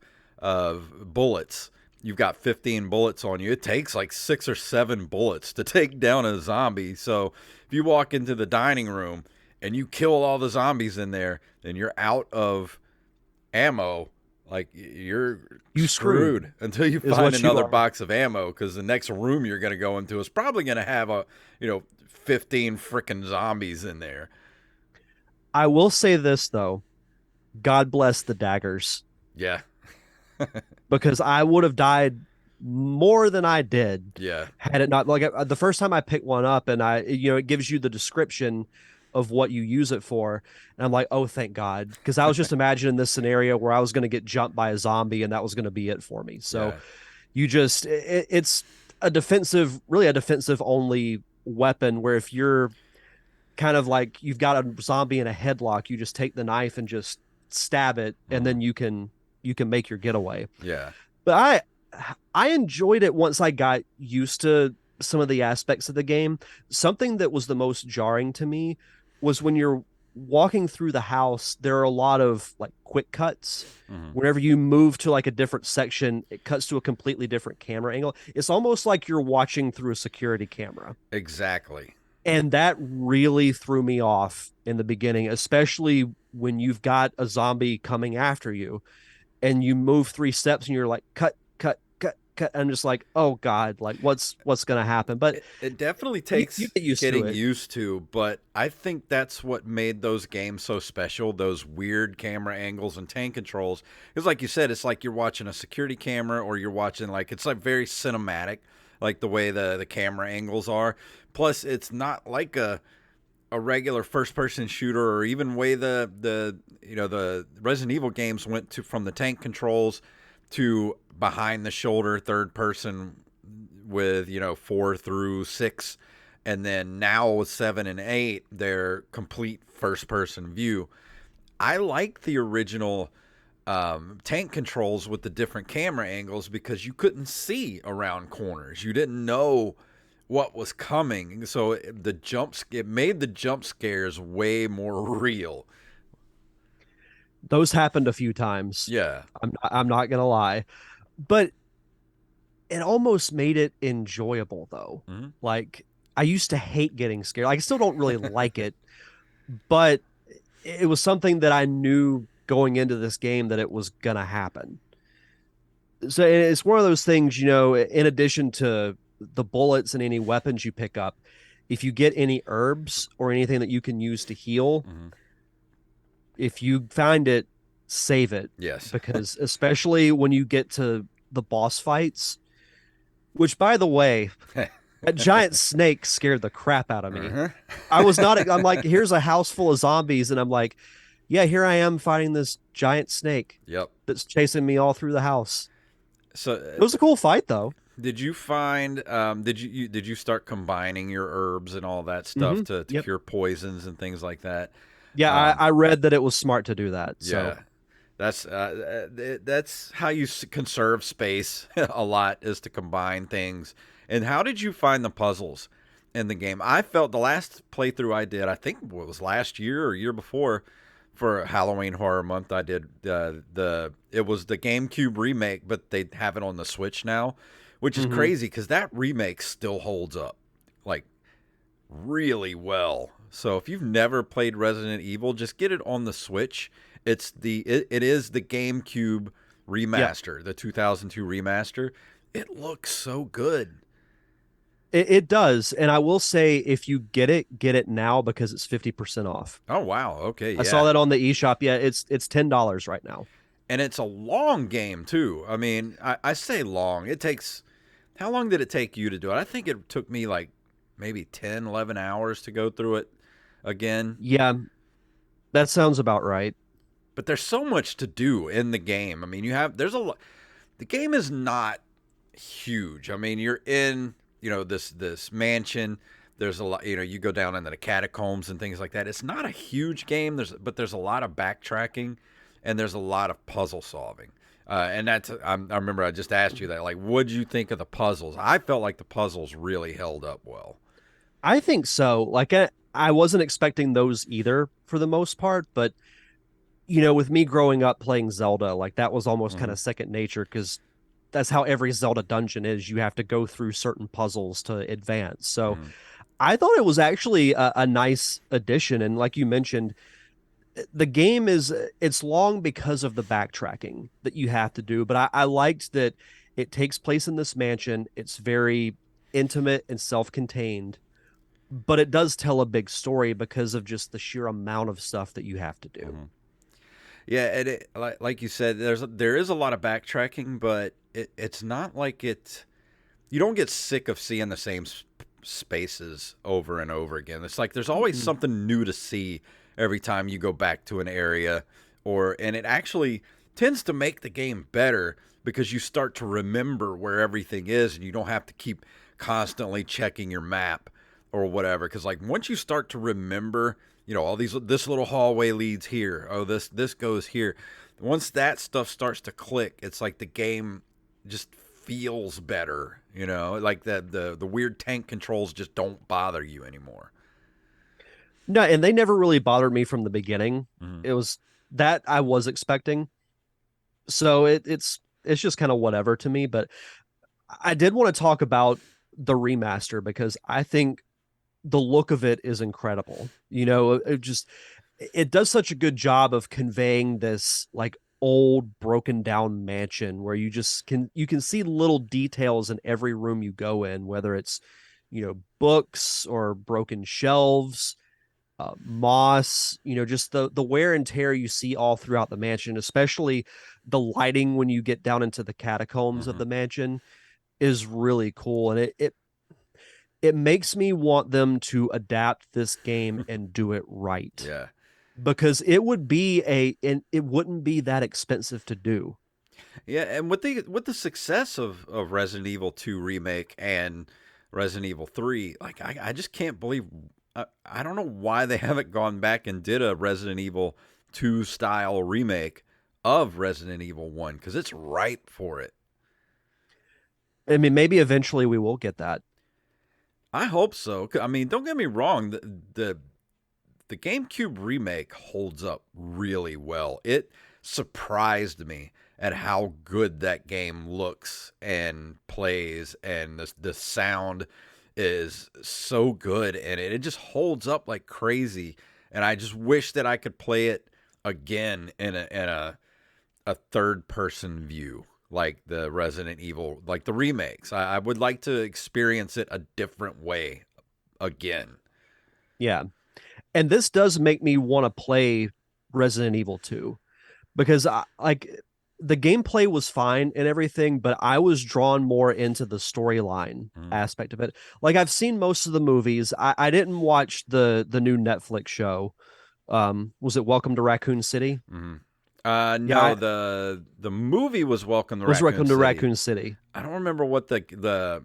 bullets. You've got 15 bullets on you. It takes like 6 or 7 bullets to take down a zombie. So if you walk into the dining room and you kill all the zombies in there, then you're out of ammo. Like you're you screwed screwed until you is find what you another are. box of ammo, because the next room you're going to go into is probably going to have 15 freaking zombies in there. I will say this though. God bless the daggers Yeah. because I would have died more than I did Yeah. had it not like the first time I picked one up and it gives you the description of what you use it for and I'm like, "Oh, thank God," because I was just imagining this scenario where I was going to get jumped by a zombie and that was going to be it for me. So, Yeah. it's a defensive, really a defensive only weapon where if you're kind of like you've got a zombie in a headlock, you just take the knife and just stab it, and Hmm. then you can make your getaway. Yeah. But I enjoyed it once I got used to some of the aspects of the game. Something that was the most jarring to me was when you're walking through the house, there are a lot of like quick cuts. Hmm. Whenever you move to like a different section, it cuts to a completely different camera angle. It's almost like you're watching through a security camera. Exactly. And that really threw me off in the beginning, especially when you've got a zombie coming after you and you move 3 steps and you're like, cut, cut, cut, cut. I'm just like, oh God, like what's gonna happen? But It definitely you takes get used to getting it. used to, but I think that's what made those games so special, those weird camera angles and tank controls. Because like you said, it's like you're watching a security camera, or you're watching, like, it's like very cinematic, like the way the camera angles are. Plus, it's not like a regular first person shooter, or even way the Resident Evil games went to from the tank controls to behind the shoulder third person with 4 through 6, and then now with 7 and 8 they're complete first person view. I like the original tank controls with the different camera angles, because you couldn't see around corners. You didn't know what was coming, so it made the jump scares way more real. Those happened a few times. Yeah. I'm not gonna lie, but it almost made it enjoyable though. Hmm. Like I used to hate getting scared. Like, I still don't really like it, but it was something that I knew going into this game that it was gonna happen. So it's one of those things, in addition to the bullets and any weapons you pick up, if you get any herbs or anything that you can use to heal, Hmm. if you find it, save it. Yes. Because especially when you get to the boss fights, which by the way, that giant snake scared the crap out of me. Uh-huh. I'm like, here's a house full of zombies, and I'm like, yeah, here I am fighting this giant snake Yep. that's chasing me all through the house. So It was a cool fight though. did you find did you start combining your herbs and all that stuff Mm-hmm. to Yep. cure poisons and things like that? Yeah, Um, I read that it was smart to do that. So yeah. That's how you conserve space a lot, is to combine things. And how did you find the puzzles? in the game. I felt the last playthrough I did, I think it was last year or year before, for Halloween Horror Month. I did it was the GameCube remake, but they have it on the Switch now, which is Hmm. crazy because that remake still holds up like really well. So if you've never played Resident Evil, just get it on the Switch. It is the GameCube Yep. remaster, the 2002 remaster. It looks so good. It does. And I will say, if you get it now because it's 50% off. Oh wow, okay, I saw yeah. that on the eShop. Yeah, it's $10 right now. And it's a long game too. I mean, I say long. It takes how long did it take you to do it? I think it took me like maybe 10, 11 hours to go through it again. Yeah, that sounds about right. But there's so much to do in the game. I mean, there's a lot. The game is not huge. I mean, you're in, this mansion. There's a lot, you go down into the catacombs and things like that. It's not a huge game. There's a lot of backtracking, and there's a lot of puzzle solving. And I remember I just asked you that, like, what'd you think of the puzzles? I felt like the puzzles really held up well. I think so. Like I wasn't expecting those either for the most part, but with me growing up playing Zelda, like that was almost kind Hmm. of second nature because that's how every Zelda dungeon is. You have to go through certain puzzles to advance. So Hmm. I thought it was actually a nice addition. And like you mentioned, the game it's long because of the backtracking that you have to do. But I liked that it takes place in this mansion. It's very intimate and self-contained, but it does tell a big story because of just the sheer amount of stuff that you have to do. Hmm. Yeah, like you said, there is a lot of backtracking, but it's not like it. You don't get sick of seeing the same spaces over and over again. It's like there's always Mm-mm. something new to see every time you go back to an area, and it actually tends to make the game better because you start to remember where everything is, and you don't have to keep constantly checking your map or whatever. Because like once you start to remember, all this little hallway leads here. Oh, this goes here. Once that stuff starts to click, it's like the game just feels better. Like the weird tank controls just don't bother you anymore. No, and they never really bothered me from the beginning. Hmm. It was that I was expecting. So it's just kind of whatever to me. But I did want to talk about the remaster because I think the look of it is incredible. It does such a good job of conveying this like old broken down mansion where you can see little details in every room you go in, whether it's books or broken shelves, moss, just the wear and tear you see all throughout the mansion, especially the lighting when you get down into the catacombs of Hmm. the mansion is really cool. And it makes me want them to adapt this game and do it right Yeah. because and it wouldn't be that expensive to do. Yeah, and with the success of Resident Evil 2 remake and Resident Evil 3, like I just can't believe I don't know why they haven't gone back and did a Resident Evil 2 style remake of Resident Evil 1 cuz it's ripe for it. I mean, maybe eventually we will get that. I hope so. I mean, don't get me wrong, the GameCube remake holds up really well. It surprised me at how good that game looks and plays, and the sound is so good, and it just holds up like crazy. And I just wish that I could play it again in a third person view, like the Resident Evil, like the remakes. I would like to experience it a different way again. Yeah. And this does make me want to play Resident Evil 2 because the gameplay was fine and everything, but I was drawn more into the storyline Mm-hmm. aspect of it. Like I've seen most of the movies. I didn't watch the new Netflix show. Was it Welcome to Raccoon City? Mm-hmm. Yeah, No, the movie was Welcome to was Raccoon Welcome to City. Raccoon City. I don't remember what the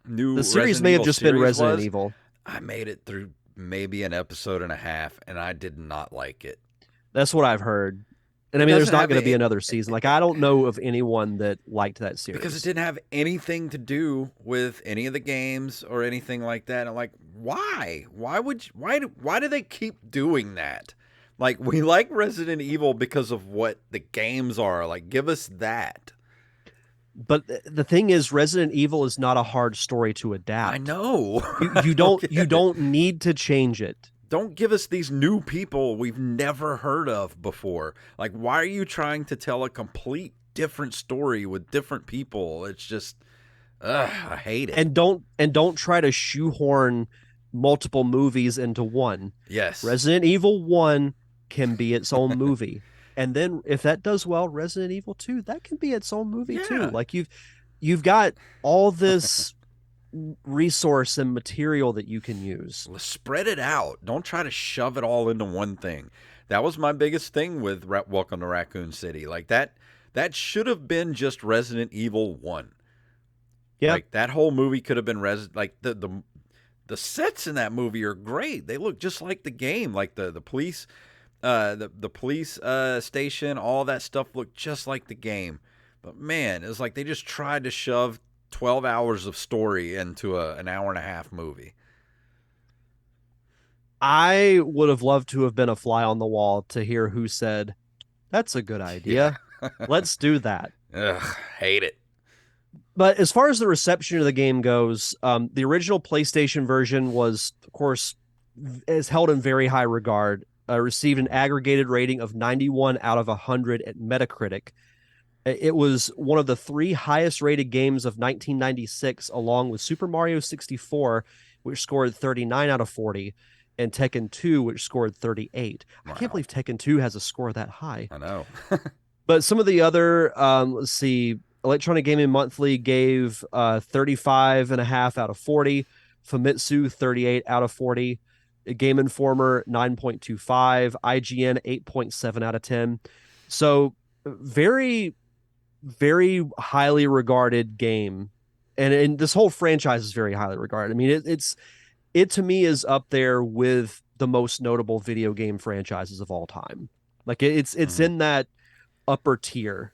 new The series Resident may have Evil just been series Resident was. Evil. I made it through maybe an episode and a half, and I did not like it. That's what I've heard. And I It mean, there's doesn't not have going to be it another season. Like, I don't know of anyone that liked that because it series. didn't have anything to do with any of the games or anything like that. I'm like, why? Why do they keep doing that? Like, we like Resident Evil because of what the games are. Like, give us that. But the thing is, Resident Evil is not a hard story to I adapt. know. You I you don't don't get you it. don't need to change it. Don't give us these new people we've never heard of before. Like, why are you trying to tell a complete different story with different people? It's just, I hate it. And don't try to shoehorn multiple movies into one. Yes. Resident Evil 1 can be its own movie. And then if that does well, Resident Evil 2, that can be its own movie too. Yeah. Like you've got all this resource and material that you can use. Let's spread it out. Don't try to shove it all into one thing. That was my biggest thing with Welcome to Raccoon City. Like that should have been just Resident Evil 1. Yeah. Like that whole movie could have been like the sets in that movie are great. They look just like the game. Like the police the police station, all that stuff looked just like the game. But man, it was like they just tried to shove 12 hours of story into an hour and a half movie. I would have loved to have been a fly on the wall to hear who said, "That's a good Yeah. idea. Let's do that." Ugh, hate it. But as far as the reception of the game goes, the original PlayStation version was, of course, is held in very high regard. Received an aggregated rating of 91 out of 100 at Metacritic. It was one of the 3 highest rated games of 1996, along with Super Mario 64, which scored 39 out of 40, and Tekken 2, which scored 38. I can't Wow. believe Tekken 2 has a score that high. I know. But some of the other, let's see, Electronic Gaming Monthly gave 35.5 out of 40, Famitsu 38 out of 40, Game Informer 9.25, IGN 8.7 out of 10. So very, very highly regarded game. And this whole franchise is very highly regarded. I mean, it to me is up there with the most notable video game franchises of all time. Like it's in that upper tier,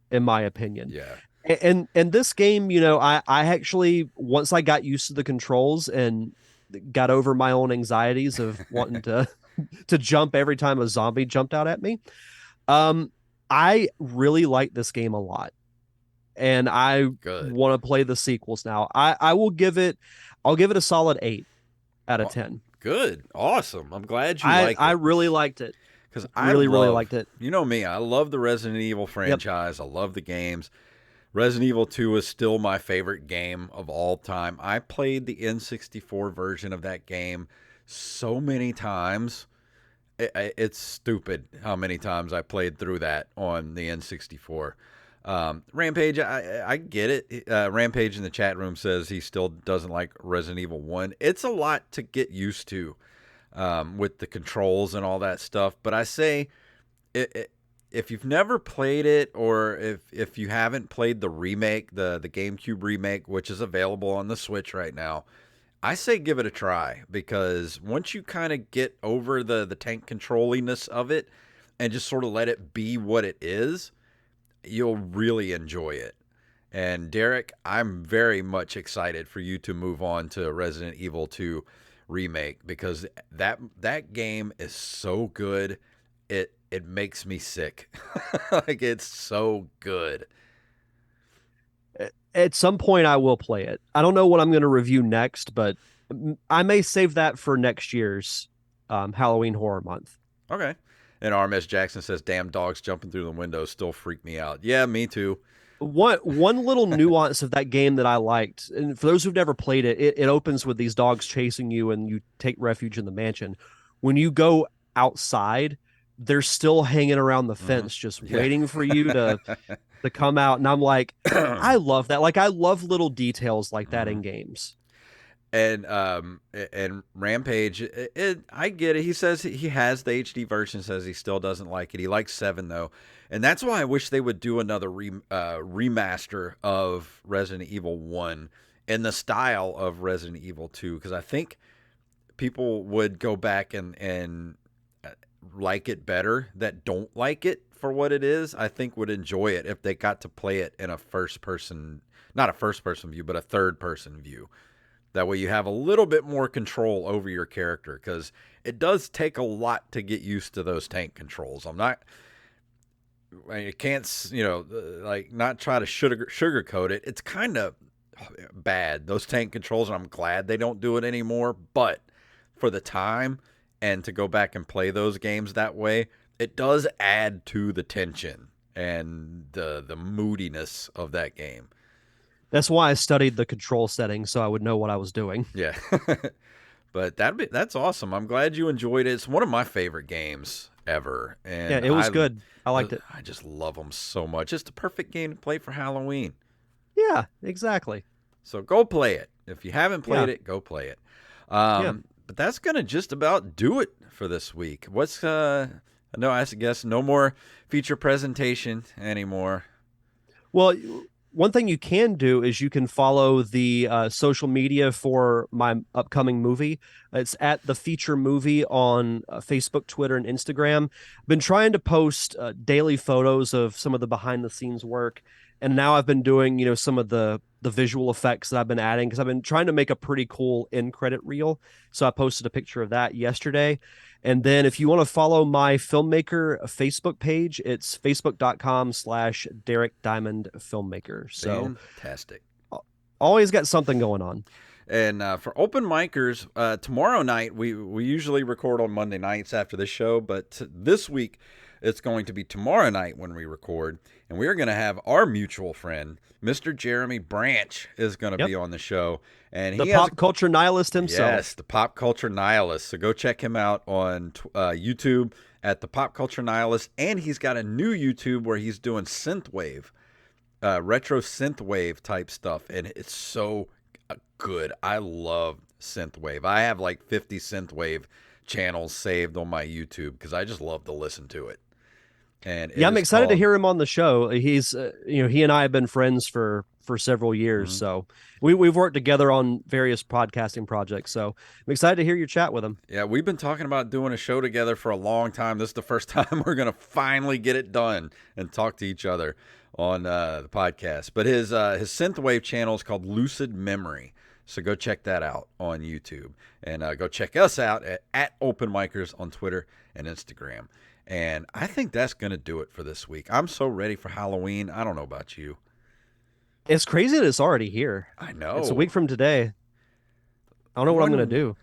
in my opinion. Yeah. And this game, I actually, once I got used to the controls and got over my own anxieties of wanting to to jump every time a zombie jumped out at me, I really like this game a lot, and I Good. want to play the sequels now. I'll give it a solid 8 out of 10. Good. Awesome. I'm glad you like it. I really liked it. Because really liked it. You know me, I love the Resident Evil franchise. Yep. I love the games. Resident Evil 2 is still my favorite game of all time. I played the N64 version of that game so many times. It's stupid how many times I played through that on the N64. Rampage, I get it. Rampage in the chat room says he still doesn't like Resident Evil 1. It's a lot to get used to. With the controls and all that stuff. But I say, if you've never played it, or if you haven't played the remake, the GameCube remake, which is available on the Switch right now, I say give it a try, because once you kind of get over the tank controlliness of it and just sort of let it be what it is, you'll really enjoy it. And Derek, I'm very much excited for you to move on to Resident Evil 2 remake, because that game is so good, it makes me sick. Like, it's so good. At some point I will play it. I don't know what I'm going to review next, but I may save that for next year's Halloween Horror Month. Okay. And RMS Jackson says, damn dogs jumping through the window still freak me out. Yeah, me too. One little nuance of that game that I liked, and for those who've never played it, it opens with these dogs chasing you and you take refuge in the mansion. When you go outside, they're still hanging around the fence, just waiting for you to come out. And I'm like, I love that. Like, I love little details like that in games. And Rampage, I get it. He says he has the HD version, says he still doesn't like it. He likes 7 though. And that's why I wish they would do another remaster of Resident Evil 1 in the style of Resident Evil 2, because I think people would go back and like it better that don't like it for what it is, I think would enjoy it if they got to play it in a not a first person view, but a third person view. That way you have a little bit more control over your character, because it does take a lot to get used to those tank controls. You can't, like, not try to sugarcoat it. It's kind of bad, those tank controls, and I'm glad they don't do it anymore. But for the time and to go back and play those games that way, it does add to the tension and the moodiness of that game. That's why I studied the control settings so I would know what I was doing. Yeah. But that's awesome. I'm glad you enjoyed it. It's one of my favorite games ever. And yeah, it was good. I liked it. I just love them so much. It's the perfect game to play for Halloween. Yeah, exactly. So go play it. If you haven't played it, go play it. But that's going to just about do it for this week. I guess no more feature presentation anymore. Well, one thing you can do is you can follow the social media for my upcoming movie. It's at The Feature Movie on Facebook, Twitter, and Instagram. I've been trying to post daily photos of some of the behind-the-scenes work, and now I've been doing, some of the visual effects that I've been adding, because I've been trying to make a pretty cool end credit reel. So I posted a picture of that yesterday. And then if you want to follow my filmmaker Facebook page, it's facebook.com/Derek Diamond Filmmaker. So fantastic. Always got something going on. And for open micers, tomorrow night, we usually record on Monday nights after this show, but this week it's going to be tomorrow night when we record, and we are going to have our mutual friend, Mr. Jeremy Branch, is going to be on the show. And the pop culture nihilist himself. Yes, the pop culture nihilist. So go check him out on YouTube at the Pop Culture Nihilist, and he's got a new YouTube where he's doing synthwave, retro synthwave type stuff, and it's so good. I love synthwave. I have like 50 synthwave channels saved on my YouTube because I just love to listen to it. And I'm excited to hear him on the show. He's, he and I have been friends for several years. Mm-hmm. So we've worked together on various podcasting projects. So I'm excited to hear your chat with him. Yeah, we've been talking about doing a show together for a long time. This is the first time we're going to finally get it done and talk to each other on the podcast. But his synthwave channel is called Lucid Memory. So go check that out on YouTube. And go check us out at Open Micers on Twitter and Instagram. And I think that's going to do it for this week. I'm so ready for Halloween. I don't know about you. It's crazy that it's already here. I know. It's a week from today. I don't know what I'm going to do.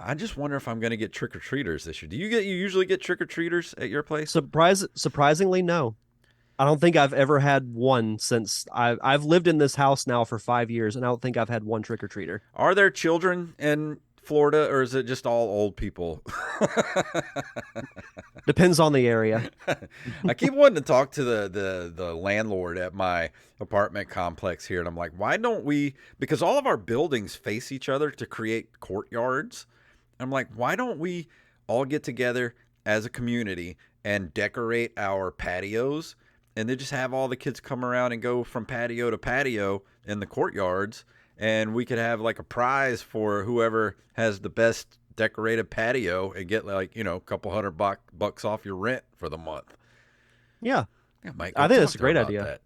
I just wonder if I'm going to get trick-or-treaters this year. Do you usually get trick-or-treaters at your place? Surprisingly, no. I don't think I've ever had one since I've lived in this house now for 5 years, and I don't think I've had one trick-or-treater. Are there children in Florida, or is it just all old people? Depends on the area. I keep wanting to talk to the landlord at my apartment complex here, and I'm like, why don't we, because all of our buildings face each other to create courtyards. I'm like, why don't we all get together as a community and decorate our patios, and then just have all the kids come around and go from patio to patio in the courtyards, and we could have like a prize for whoever has the best decorated patio and get like, a couple $100 off your rent for the month. Yeah. Mike, I think that's a great idea.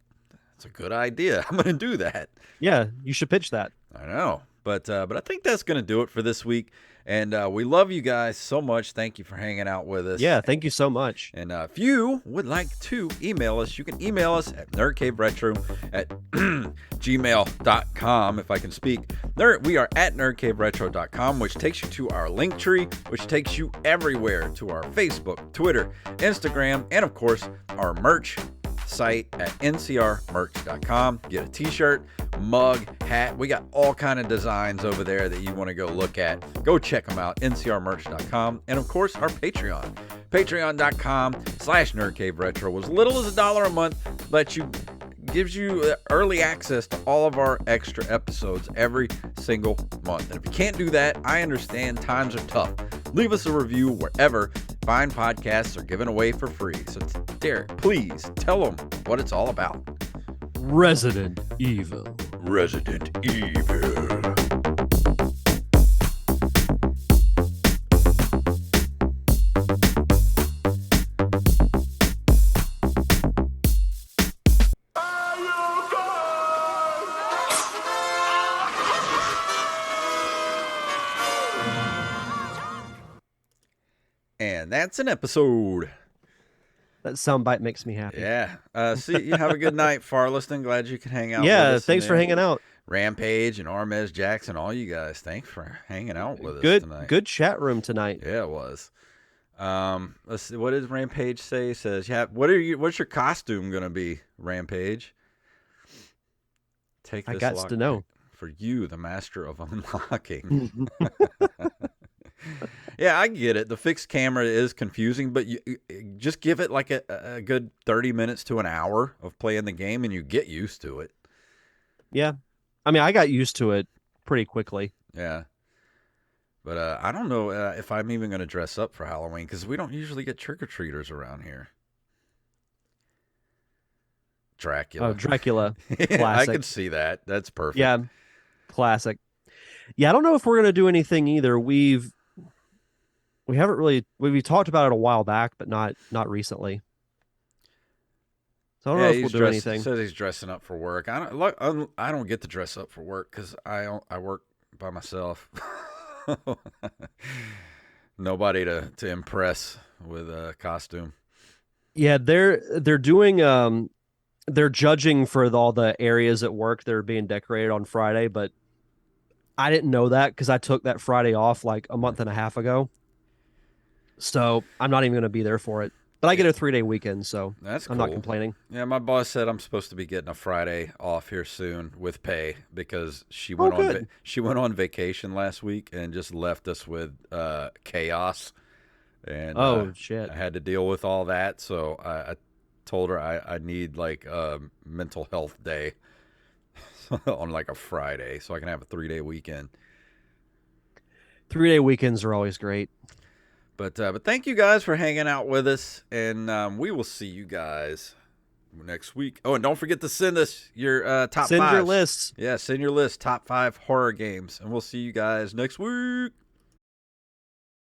That's a good idea. I'm going to do that. Yeah, you should pitch that. I know. But I think that's going to do it for this week. And we love you guys so much. Thank you for hanging out with us. Yeah, thank you so much. And if you would like to email us, you can email us at nerdcaveretro@gmail.com, if I can speak. We are at nerdcaveretro.com, which takes you to our link tree, which takes you everywhere, to our Facebook, Twitter, Instagram, and of course, our merch site at ncrmerch.com. Get a t-shirt, mug, hat. We got all kind of designs over there that you want to go look at. Go check them out, ncrmerch.com. And of course, our Patreon, patreon.com/nerdcaveretro. As little as $1 a month gives you early access to all of our extra episodes every single month. And if you can't do that, I understand times are tough. Leave us a review wherever fine podcasts are given away for free. So Derek, please tell them what it's all about. Resident Evil. Resident Evil. And that's an episode. That soundbite makes me happy. Yeah. See, you have a good night, Farleston. Glad you could hang out with Yeah, us. thanks for hanging out. Rampage and Armez Jackson, all you guys, thanks for hanging out with us Good, tonight. good chat room tonight. Yeah, it was. Let's see, what does Rampage say? He says, "Yeah, what's your costume gonna be, Rampage?" Take this. I got to know. For you, the master of unlocking. Yeah, I get it. The fixed camera is confusing, but you just give it like a good 30 minutes to an hour of playing the game, and you get used to it. Yeah. I mean, I got used to it pretty quickly. Yeah. But I don't know if I'm even going to dress up for Halloween, because we don't usually get trick-or-treaters around here. Dracula. Oh, Dracula. Yeah, Classic. I could see that. That's perfect. Yeah. Classic. Yeah, I don't know if we're going to do anything either. We haven't really we talked about it a while back, but not recently. So I don't know if we'll do anything. He says he's dressing up for work. I don't get to dress up for work because I work by myself. Nobody to impress with a costume. Yeah, they're doing they're judging for all the areas at work that are being decorated on Friday, but I didn't know that because I took that Friday off like a month and a half ago. So I'm not even going to be there for it. But I get a 3-day weekend, so that's I'm cool. not complaining. Yeah, my boss said I'm supposed to be getting a Friday off here soon with pay because she went on vacation last week and just left us with chaos. And shit! I had to deal with all that, so I told her I need like a mental health day on like a Friday so I can have a 3-day weekend. 3-day weekends are always great. But thank you guys for hanging out with us, and we will see you guys next week. Oh, and don't forget to send us your top 5. Send your lists. Yeah, send your list, top 5 horror games, and we'll see you guys next week.